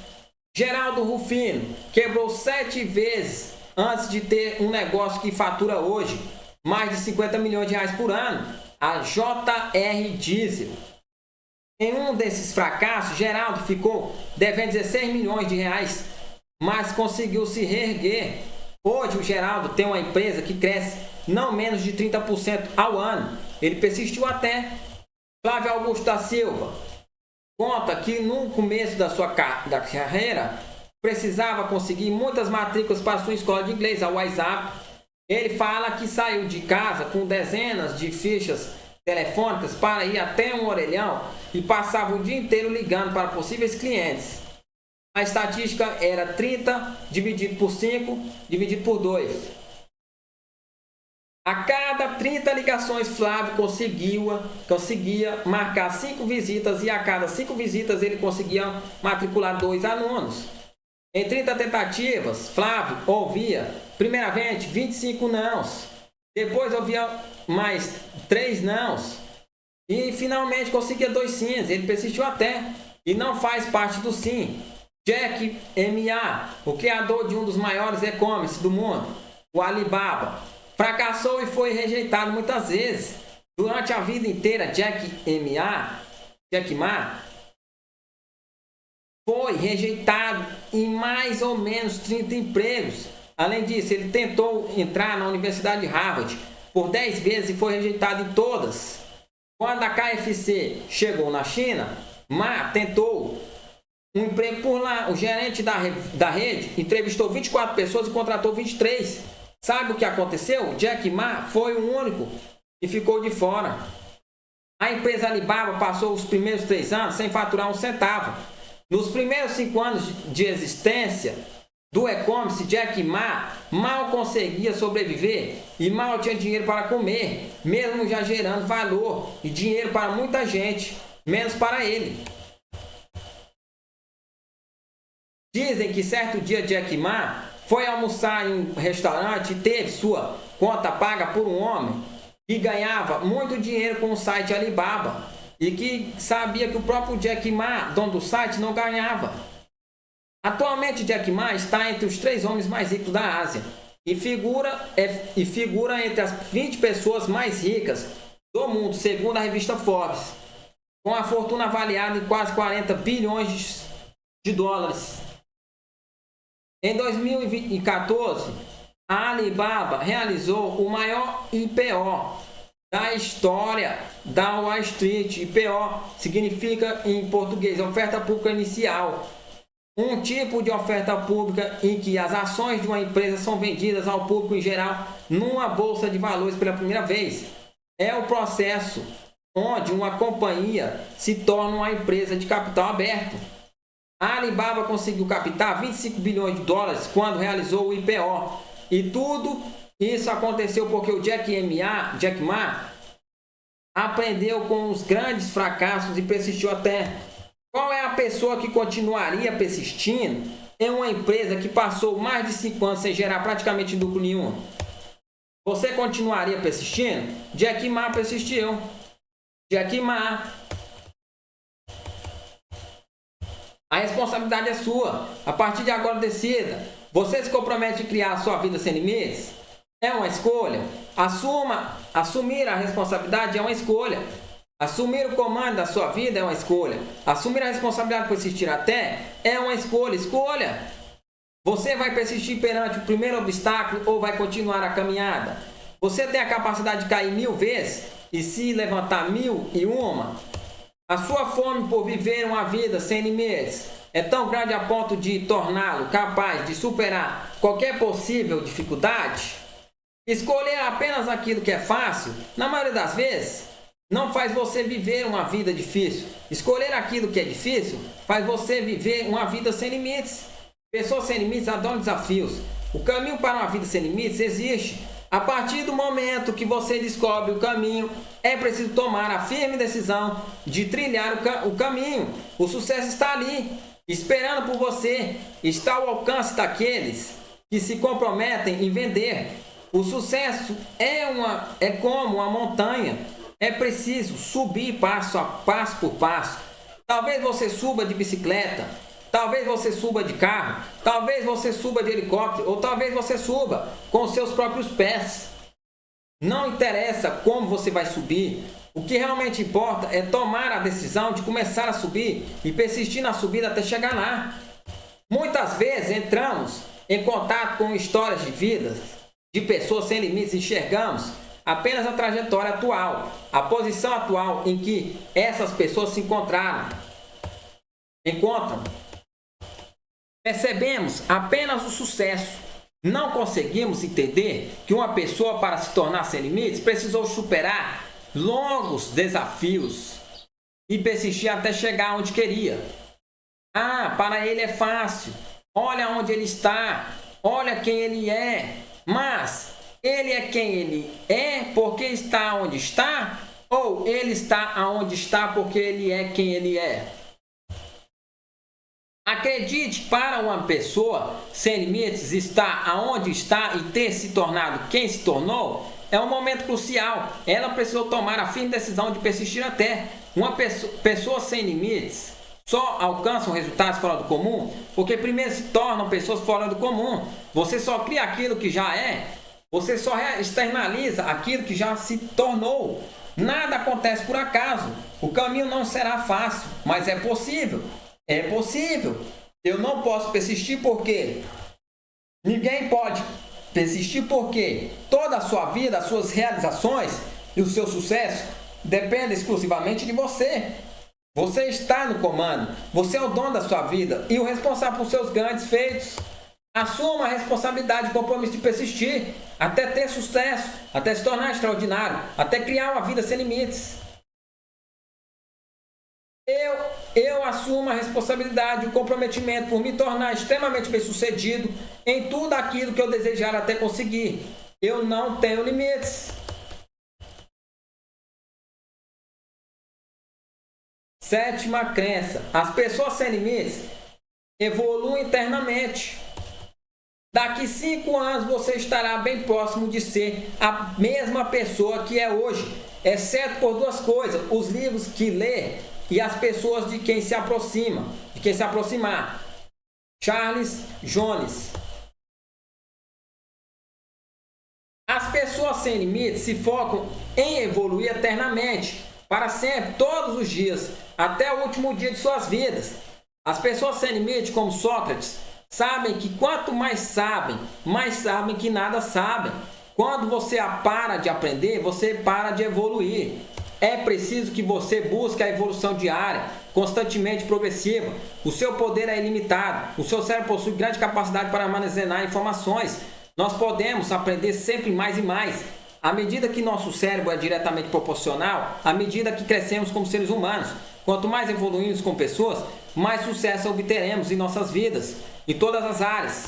Geraldo Rufino quebrou 7 vezes antes de ter um negócio que fatura hoje mais de 50 milhões de reais por ano, a JR Diesel. Em um desses fracassos, Geraldo ficou devendo 16 milhões de reais, mas conseguiu se reerguer. Hoje o Geraldo tem uma empresa que cresce não menos de 30% ao ano. Ele persistiu até. Flávio Augusto da Silva conta que no começo da sua carreira precisava conseguir muitas matrículas para sua escola de inglês, a WhatsApp. Ele fala que saiu de casa com dezenas de fichas telefônicas para ir até um orelhão e passava o dia inteiro ligando para possíveis clientes. A estatística era 30 dividido por 5 dividido por 2. A cada 30 ligações, Flávio conseguia marcar 5 visitas e a cada 5 visitas ele conseguia matricular 2 alunos. Em 30 tentativas, Flávio ouvia primeiramente 25 nãos, depois ouvia mais 3 nãos, E finalmente conseguia 2 sims. Ele persistiu até. E não faz parte do sim. Jack Ma, o criador de um dos maiores e-commerce do mundo, o Alibaba, fracassou e foi rejeitado muitas vezes. Durante a vida inteira, Jack Ma foi rejeitado em mais ou menos 30 empregos. Além disso, ele tentou entrar na Universidade de Harvard por 10 vezes e foi rejeitado em todas. Quando a KFC chegou na China, Ma tentou um emprego por lá. O gerente da rede entrevistou 24 pessoas e contratou 23. Sabe o que aconteceu? Jack Ma foi o único que ficou de fora. A empresa Alibaba passou os primeiros 3 anos sem faturar um centavo. Nos primeiros 5 anos de existência do e-commerce, Jack Ma mal conseguia sobreviver e mal tinha dinheiro para comer, mesmo já gerando valor e dinheiro para muita gente, menos para ele. Dizem que certo dia Jack Ma foi almoçar em um restaurante e teve sua conta paga por um homem que ganhava muito dinheiro com o site Alibaba e que sabia que o próprio Jack Ma, dono do site, não ganhava. Atualmente, Jack Ma está entre os 3 homens mais ricos da Ásia e figura entre as 20 pessoas mais ricas do mundo, segundo a revista Forbes, com a fortuna avaliada em quase 40 bilhões de dólares. Em 2014, a Alibaba realizou o maior IPO da história da Wall Street. IPO significa em português oferta pública inicial. Um tipo de oferta pública em que as ações de uma empresa são vendidas ao público em geral numa bolsa de valores pela primeira vez. É o processo onde uma companhia se torna uma empresa de capital aberto. A Alibaba conseguiu captar 25 bilhões de dólares quando realizou o IPO. E tudo isso aconteceu porque o Jack Ma aprendeu com os grandes fracassos e persistiu até. Qual é a pessoa que continuaria persistindo em uma empresa que passou mais de 5 anos sem gerar praticamente lucro nenhum? Você continuaria persistindo? Jack Ma persistiu. Jack Ma. A responsabilidade é sua. A partir de agora, decida. Você se compromete a criar a sua vida sem limites? É uma escolha. Assumir a responsabilidade é uma escolha. Assumir o comando da sua vida é uma escolha. Assumir a responsabilidade por persistir até é uma escolha. Escolha. Você vai persistir perante o primeiro obstáculo ou vai continuar a caminhada? Você tem a capacidade de cair 1000 vezes e se levantar 1001? A sua fome por viver uma vida sem limites é tão grande a ponto de torná-lo capaz de superar qualquer possível dificuldade? Escolher apenas aquilo que é fácil, na maioria das vezes, não faz você viver uma vida difícil. Escolher aquilo que é difícil faz você viver uma vida sem limites. Pessoas sem limites adoram desafios. O caminho para uma vida sem limites existe. A partir do momento que você descobre o caminho, é preciso tomar a firme decisão de trilhar o caminho. O sucesso está ali, esperando por você. Está ao alcance daqueles que se comprometem em vender. O sucesso é como uma montanha. É preciso subir passo por passo. Talvez você suba de bicicleta, talvez você suba de carro, talvez você suba de helicóptero, ou talvez você suba com seus próprios pés. Não interessa como você vai subir. O que realmente importa é tomar a decisão de começar a subir e persistir na subida até chegar lá. Muitas vezes entramos em contato com histórias de vidas de pessoas sem limites e enxergamos apenas a trajetória atual, a posição atual em que essas pessoas se encontram. Percebemos apenas o sucesso. Não conseguimos entender que uma pessoa, para se tornar sem limites, precisou superar longos desafios e persistir até chegar onde queria. Para ele é fácil. Olha onde ele está. Olha quem ele é. Mas ele é quem ele é porque está onde está? Ou ele está aonde está porque ele é quem ele é? Acredite, para uma pessoa sem limites estar aonde está e ter se tornado quem se tornou, é um momento crucial. Ela precisou tomar a firme decisão de persistir até. Uma pessoa sem limites só alcançam resultados fora do comum porque primeiro se tornam pessoas fora do comum. Você só cria aquilo que já é. Você só externaliza aquilo que já se tornou. Nada acontece por acaso. O caminho não será fácil, mas é possível. É possível. Eu não posso persistir porque ninguém pode persistir porque toda a sua vida, as suas realizações e o seu sucesso dependem exclusivamente de você. Você está no comando. Você é o dono da sua vida e o responsável por seus grandes feitos. Assuma a responsabilidade e compromisso de persistir até ter sucesso, até se tornar extraordinário, até criar uma vida sem limites. Eu assumo a responsabilidade e o comprometimento por me tornar extremamente bem-sucedido em tudo aquilo que eu desejar até conseguir. Eu não tenho limites. Sétima crença. As pessoas sem limites evoluem internamente. Daqui 5 anos você estará bem próximo de ser a mesma pessoa que é hoje, exceto por 2 coisas: os livros que lê e as pessoas de quem se aproximar. Charles Jones. As pessoas sem limites se focam em evoluir eternamente, para sempre, todos os dias, até o último dia de suas vidas. As pessoas sem limite, como Sócrates, sabem que quanto mais sabem que nada sabem. Quando você para de aprender, você para de evoluir. É preciso que você busque a evolução diária, constantemente progressiva. O seu poder é ilimitado. O seu cérebro possui grande capacidade para armazenar informações. Nós podemos aprender sempre mais e mais. À medida que nosso cérebro é diretamente proporcional, à medida que crescemos como seres humanos. Quanto mais evoluímos como pessoas, mais sucesso obteremos em nossas vidas, em todas as áreas.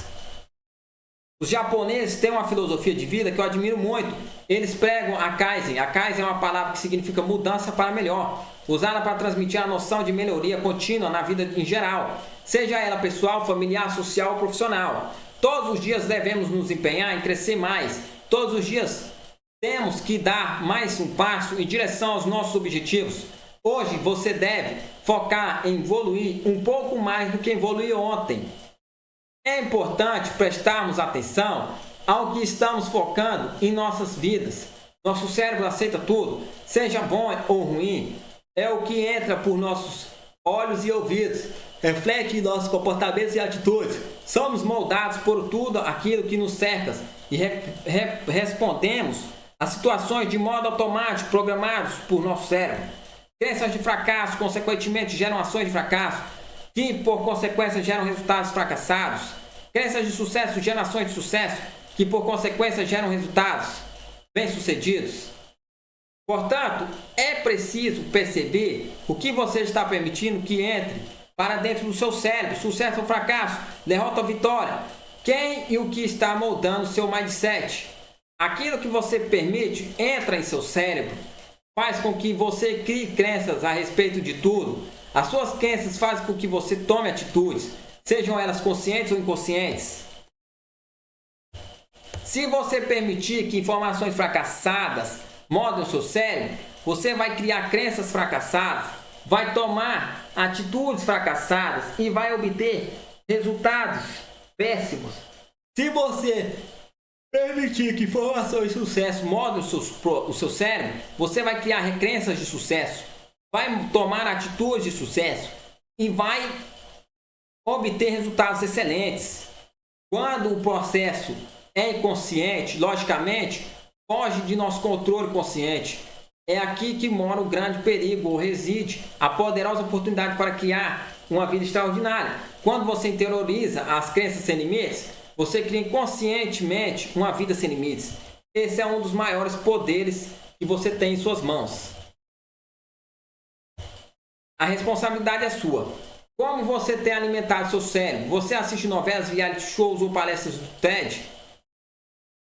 Os japoneses têm uma filosofia de vida que eu admiro muito. Eles pregam a Kaizen. A Kaizen é uma palavra que significa mudança para melhor, usada para transmitir a noção de melhoria contínua na vida em geral, seja ela pessoal, familiar, social ou profissional. Todos os dias devemos nos empenhar em crescer mais. Todos os dias temos que dar mais um passo em direção aos nossos objetivos. Hoje você deve focar em evoluir um pouco mais do que evoluiu ontem. É importante prestarmos atenção ao que estamos focando em nossas vidas. Nosso cérebro aceita tudo, seja bom ou ruim. É o que entra por nossos olhos e ouvidos, reflete em nossos comportamentos e atitudes. Somos moldados por tudo aquilo que nos cerca e respondemos a situações de modo automático, programados por nosso cérebro. Crenças de fracasso, consequentemente, geram ações de fracasso, que por consequência geram resultados fracassados. Crenças de sucesso geram ações de sucesso, que por consequência geram resultados bem-sucedidos. Portanto, é preciso perceber o que você está permitindo que entre para dentro do seu cérebro. Sucesso ou fracasso, derrota ou vitória. Quem e o que está moldando o seu mindset. Aquilo que você permite entra em seu cérebro, faz com que você crie crenças a respeito de tudo. As suas crenças fazem com que você tome atitudes, sejam elas conscientes ou inconscientes. Se você permitir que informações fracassadas moldem o seu cérebro, você vai criar crenças fracassadas, vai tomar atitudes fracassadas e vai obter resultados péssimos. Se você permitir que informações de sucesso moldem o seu cérebro, você vai criar crenças de sucesso, vai tomar atitudes de sucesso e vai obter resultados excelentes. Quando o processo é inconsciente, logicamente, foge de nosso controle consciente. É aqui que mora o grande perigo, ou reside a poderosa oportunidade para criar uma vida extraordinária. Quando você interioriza as crenças sem limites, você cria inconscientemente uma vida sem limites. Esse é um dos maiores poderes que você tem em suas mãos. A responsabilidade é sua. Como você tem alimentado seu cérebro? Você assiste novelas, reality shows ou palestras do TED?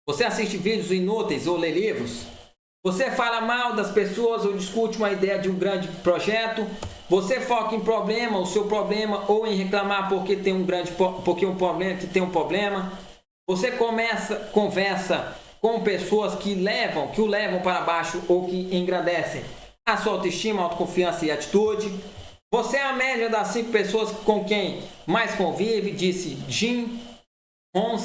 Você assiste vídeos inúteis ou lê livros? Você fala mal das pessoas ou discute uma ideia de um grande projeto? Você foca em problema, o seu problema, ou em reclamar porque tem um problema? Você conversa com pessoas que o levam para baixo ou que engrandecem a sua autoestima, autoconfiança e atitude. Você é a média das 5 pessoas com quem mais convive, disse Jim Rohn.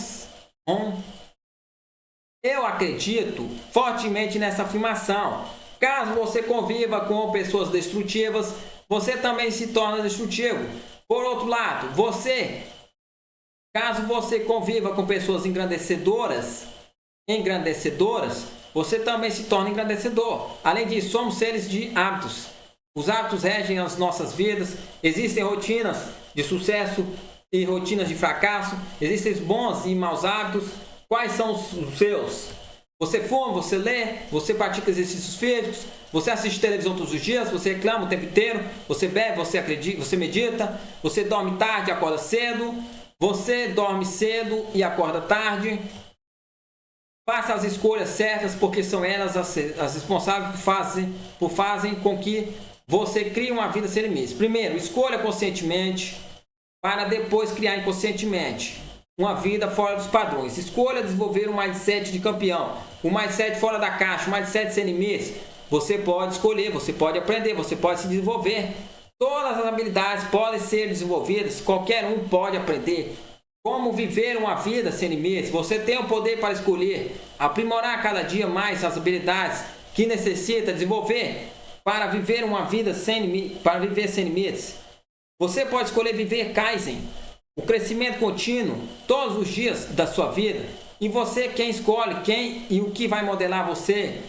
Eu acredito fortemente nessa afirmação. Caso você conviva com pessoas destrutivas, você também se torna destrutivo. Por outro lado, caso você conviva com pessoas engrandecedoras, você também se torna engrandecedor. Além disso, somos seres de hábitos. Os hábitos regem as nossas vidas. Existem rotinas de sucesso e rotinas de fracasso. Existem bons e maus hábitos. Quais são os seus? Você fuma, você lê, você pratica exercícios físicos, você assiste televisão todos os dias, você reclama o tempo inteiro, você bebe, você medita, você dorme tarde e acorda cedo, você dorme cedo e acorda tarde. Faça as escolhas certas, porque são elas as responsáveis por fazem com que você crie uma vida sem limites. Primeiro, escolha conscientemente para depois criar inconscientemente uma vida fora dos padrões. Escolha desenvolver um mindset de campeão, um mindset fora da caixa, um mindset sem limites. Você pode escolher, você pode aprender, você pode se desenvolver. Todas as habilidades podem ser desenvolvidas, qualquer um pode aprender. Como viver uma vida sem limites? Você tem o poder para escolher, aprimorar cada dia mais as habilidades que necessita desenvolver para viver uma vida sem limites. Você pode escolher viver Kaizen, o crescimento contínuo, todos os dias da sua vida. E você quem escolhe quem e o que vai modelar você.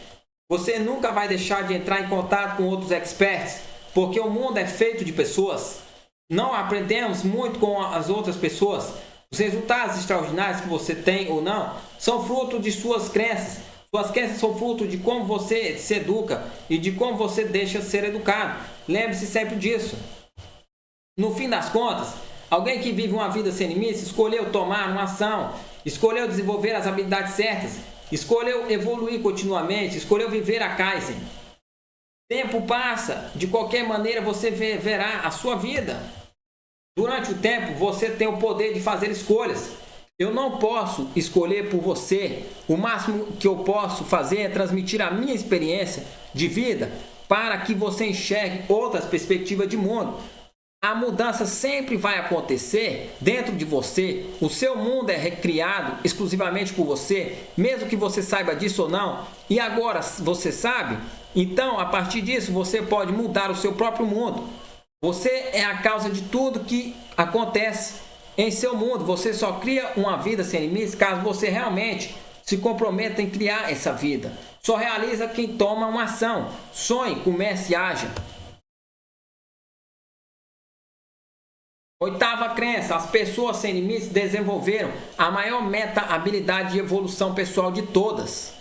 Você nunca vai deixar de entrar em contato com outros experts, porque o mundo é feito de pessoas. Não aprendemos muito com as outras pessoas. Os resultados extraordinários que você tem ou não são fruto de suas crenças. Suas crenças são fruto de como você se educa e de como você deixa ser educado. Lembre-se sempre disso. No fim das contas, alguém que vive uma vida sem limites escolheu tomar uma ação, escolheu desenvolver as habilidades certas, escolheu evoluir continuamente, escolheu viver a Kaizen. Tempo passa, de qualquer maneira você verá a sua vida. Durante o tempo, você tem o poder de fazer escolhas. Eu não posso escolher por você. O máximo que eu posso fazer é transmitir a minha experiência de vida para que você enxergue outras perspectivas de mundo. A mudança sempre vai acontecer dentro de você. O seu mundo é recriado exclusivamente por você, mesmo que você saiba disso ou não. E agora você sabe? Então, a partir disso, você pode mudar o seu próprio mundo. Você é a causa de tudo que acontece em seu mundo. Você só cria uma vida sem limites caso você realmente se comprometa em criar essa vida. Só realiza quem toma uma ação. Sonhe, comece e haja. Oitava crença: as pessoas sem limites desenvolveram a maior habilidade de evolução pessoal de todas.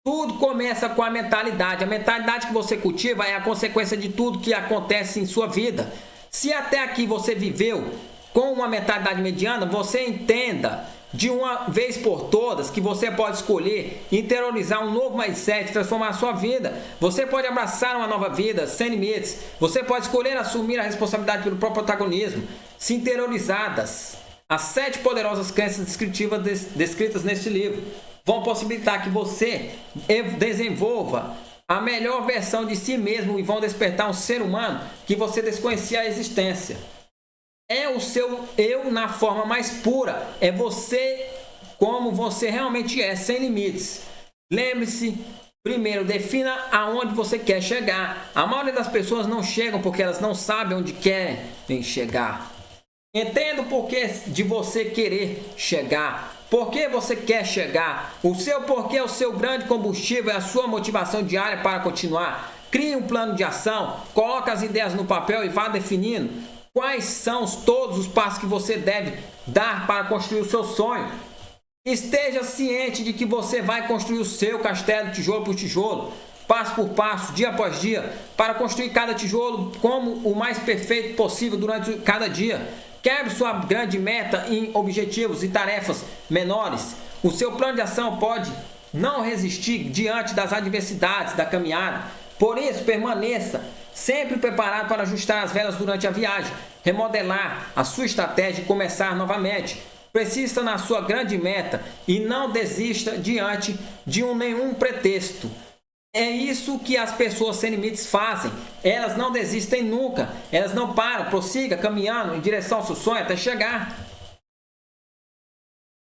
Tudo começa com a mentalidade. A mentalidade que você cultiva é a consequência de tudo que acontece em sua vida. Se até aqui você viveu com uma mentalidade mediana, você entenda de uma vez por todas que você pode escolher interiorizar um novo mindset, transformar a sua vida. Você pode abraçar uma nova vida sem limites. Você pode escolher assumir a responsabilidade pelo próprio protagonismo. Se interiorizadas, as 7 poderosas crenças descritas neste livro vão possibilitar que você desenvolva a melhor versão de si mesmo e vão despertar um ser humano que você desconhecia a existência. É o seu eu na forma mais pura. É você como você realmente é, sem limites. Lembre-se, primeiro, defina aonde você quer chegar. A maioria das pessoas não chegam porque elas não sabem onde querem chegar. Entenda o porquê de você querer chegar. Por que você quer chegar? O seu porquê é o seu grande combustível, é a sua motivação diária para continuar. Crie um plano de ação, coloque as ideias no papel e vá definindo quais são todos os passos que você deve dar para construir o seu sonho. Esteja ciente de que você vai construir o seu castelo tijolo por tijolo, passo por passo, dia após dia, para construir cada tijolo como o mais perfeito possível durante cada dia. Quebre sua grande meta em objetivos e tarefas menores. O seu plano de ação pode não resistir diante das adversidades da caminhada. Por isso, permaneça sempre preparado para ajustar as velas durante a viagem, remodelar a sua estratégia e começar novamente. persista na sua grande meta e não desista diante de nenhum pretexto. É isso que as pessoas sem limites fazem. Elas não desistem nunca. Elas não param, prossiga caminhando em direção ao seu sonho até chegar.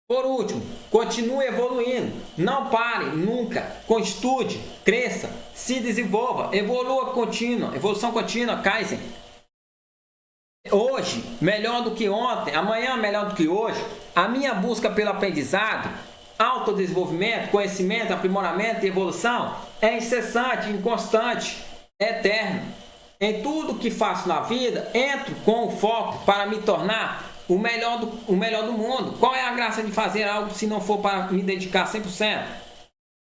Por último, continue evoluindo. Não pare nunca. Estude, cresça, se desenvolva, evolução contínua, Kaizen. Hoje, melhor do que ontem, amanhã melhor do que hoje. A minha busca pelo aprendizado, autodesenvolvimento, conhecimento, aprimoramento e evolução é incessante, inconstante, eterno. Em tudo que faço na vida, entro com o foco para me tornar o melhor do mundo. Qual é a graça de fazer algo se não for para me dedicar 100%?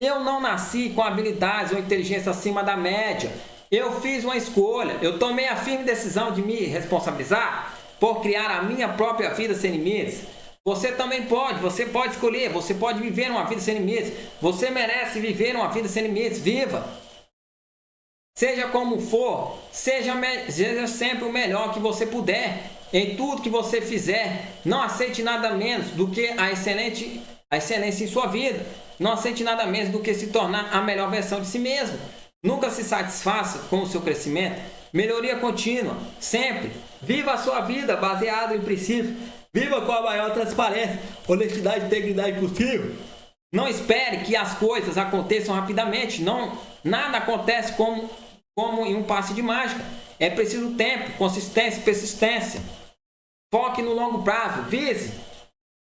Eu não nasci com habilidades ou inteligência acima da média. Eu fiz uma escolha. Eu tomei a firme decisão de me responsabilizar por criar a minha própria vida sem limites. Você também pode. Você pode escolher. Você pode viver uma vida sem limites. Você merece viver uma vida sem limites. Viva! Seja como for, seja sempre o melhor que você puder. Em tudo que você fizer, não aceite nada menos do que a excelência em sua vida. Não aceite nada menos do que se tornar a melhor versão de si mesmo. Nunca se satisfaça com o seu crescimento. Melhoria contínua, sempre. Viva a sua vida baseada em princípios. Viva com a maior transparência, honestidade e integridade possível. Não espere que as coisas aconteçam rapidamente. Nada acontece como em um passe de mágica. É preciso tempo, consistência e persistência. Foque no longo prazo. Vise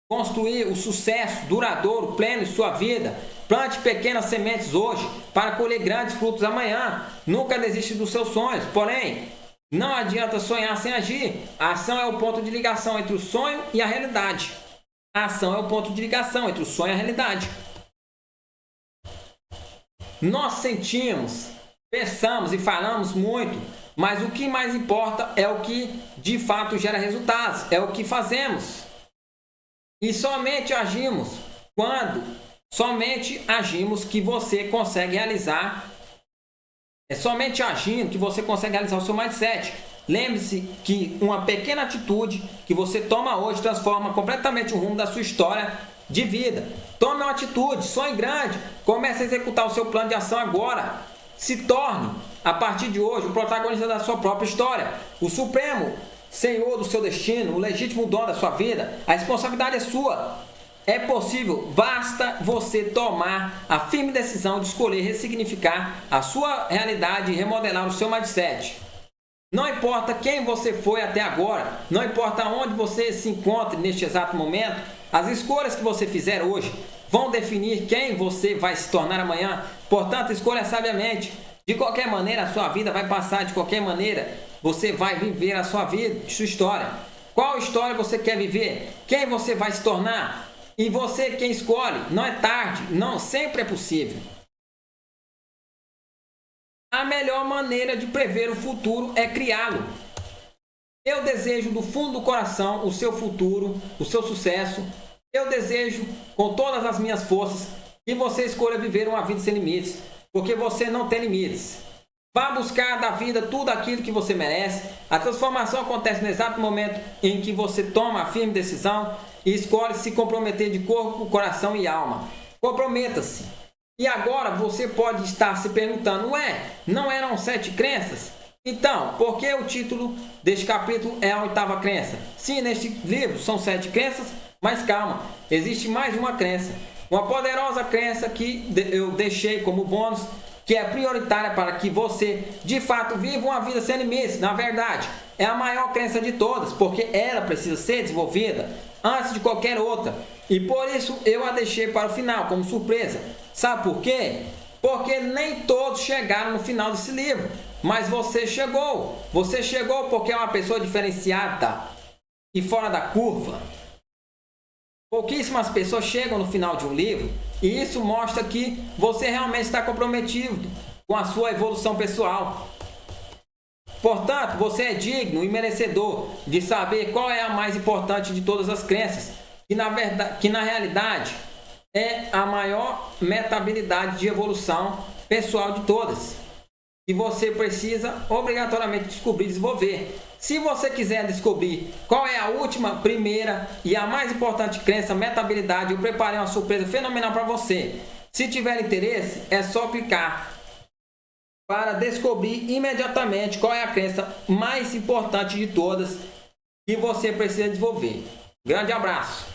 construir o sucesso duradouro, pleno em sua vida. Plante pequenas sementes hoje para colher grandes frutos amanhã. Nunca desiste dos seus sonhos. Porém, não adianta sonhar sem agir. A ação é o ponto de ligação entre o sonho e a realidade. A ação é o ponto de ligação entre o sonho e a realidade. Nós sentimos, pensamos e falamos muito, mas o que mais importa é o que de fato gera resultados, é o que fazemos. E somente agimos que você consegue realizar. É somente agindo que você consegue realizar o seu mindset. Lembre-se que uma pequena atitude que você toma hoje transforma completamente o rumo da sua história de vida. Tome uma atitude, sonhe grande, comece a executar o seu plano de ação agora. Se torne, a partir de hoje, o protagonista da sua própria história, o supremo senhor do seu destino, o legítimo dono da sua vida. A responsabilidade é sua. É possível, basta você tomar a firme decisão de escolher ressignificar a sua realidade e remodelar o seu mindset. Não importa quem você foi até agora, não importa onde você se encontre neste exato momento, as escolhas que você fizer hoje vão definir quem você vai se tornar amanhã. Portanto, escolha sabiamente. De qualquer maneira, a sua vida vai passar, de qualquer maneira, você vai viver a sua vida, sua história. Qual história você quer viver? Quem você vai se tornar? E você quem escolhe. Não é tarde, não, sempre é possível. A melhor maneira de prever o futuro é criá-lo. Eu desejo do fundo do coração o seu futuro, o seu sucesso. Eu desejo com todas as minhas forças que você escolha viver uma vida sem limites, porque você não tem limites. Vá buscar da vida tudo aquilo que você merece. A transformação acontece no exato momento em que você toma a firme decisão e escolhe se comprometer de corpo, coração e alma. Comprometa-se. E agora você pode estar se perguntando, não eram 7 crenças? Então, por que o título deste capítulo é a 8ª crença? Sim, neste livro são 7 crenças, mas calma, existe mais uma crença. Uma poderosa crença que eu deixei como bônus, que é prioritária para que você, de fato, viva uma vida sem limites. Na verdade, é a maior crença de todas, porque ela precisa ser desenvolvida antes de qualquer outra. E por isso eu a deixei para o final, como surpresa. Sabe por quê? Porque nem todos chegaram no final desse livro. Mas você chegou. Você chegou porque é uma pessoa diferenciada e fora da curva. Pouquíssimas pessoas chegam no final de um livro, e isso mostra que você realmente está comprometido com a sua evolução pessoal. Portanto, você é digno e merecedor de saber qual é a mais importante de todas as crenças, que na realidade é a maior metabilidade de evolução pessoal de todas. que você precisa obrigatoriamente descobrir e desenvolver. Se você quiser descobrir qual é a última, primeira e a mais importante crença, meta-habilidade, eu preparei uma surpresa fenomenal para você. Se tiver interesse, é só clicar para descobrir imediatamente qual é a crença mais importante de todas que você precisa desenvolver. Grande abraço!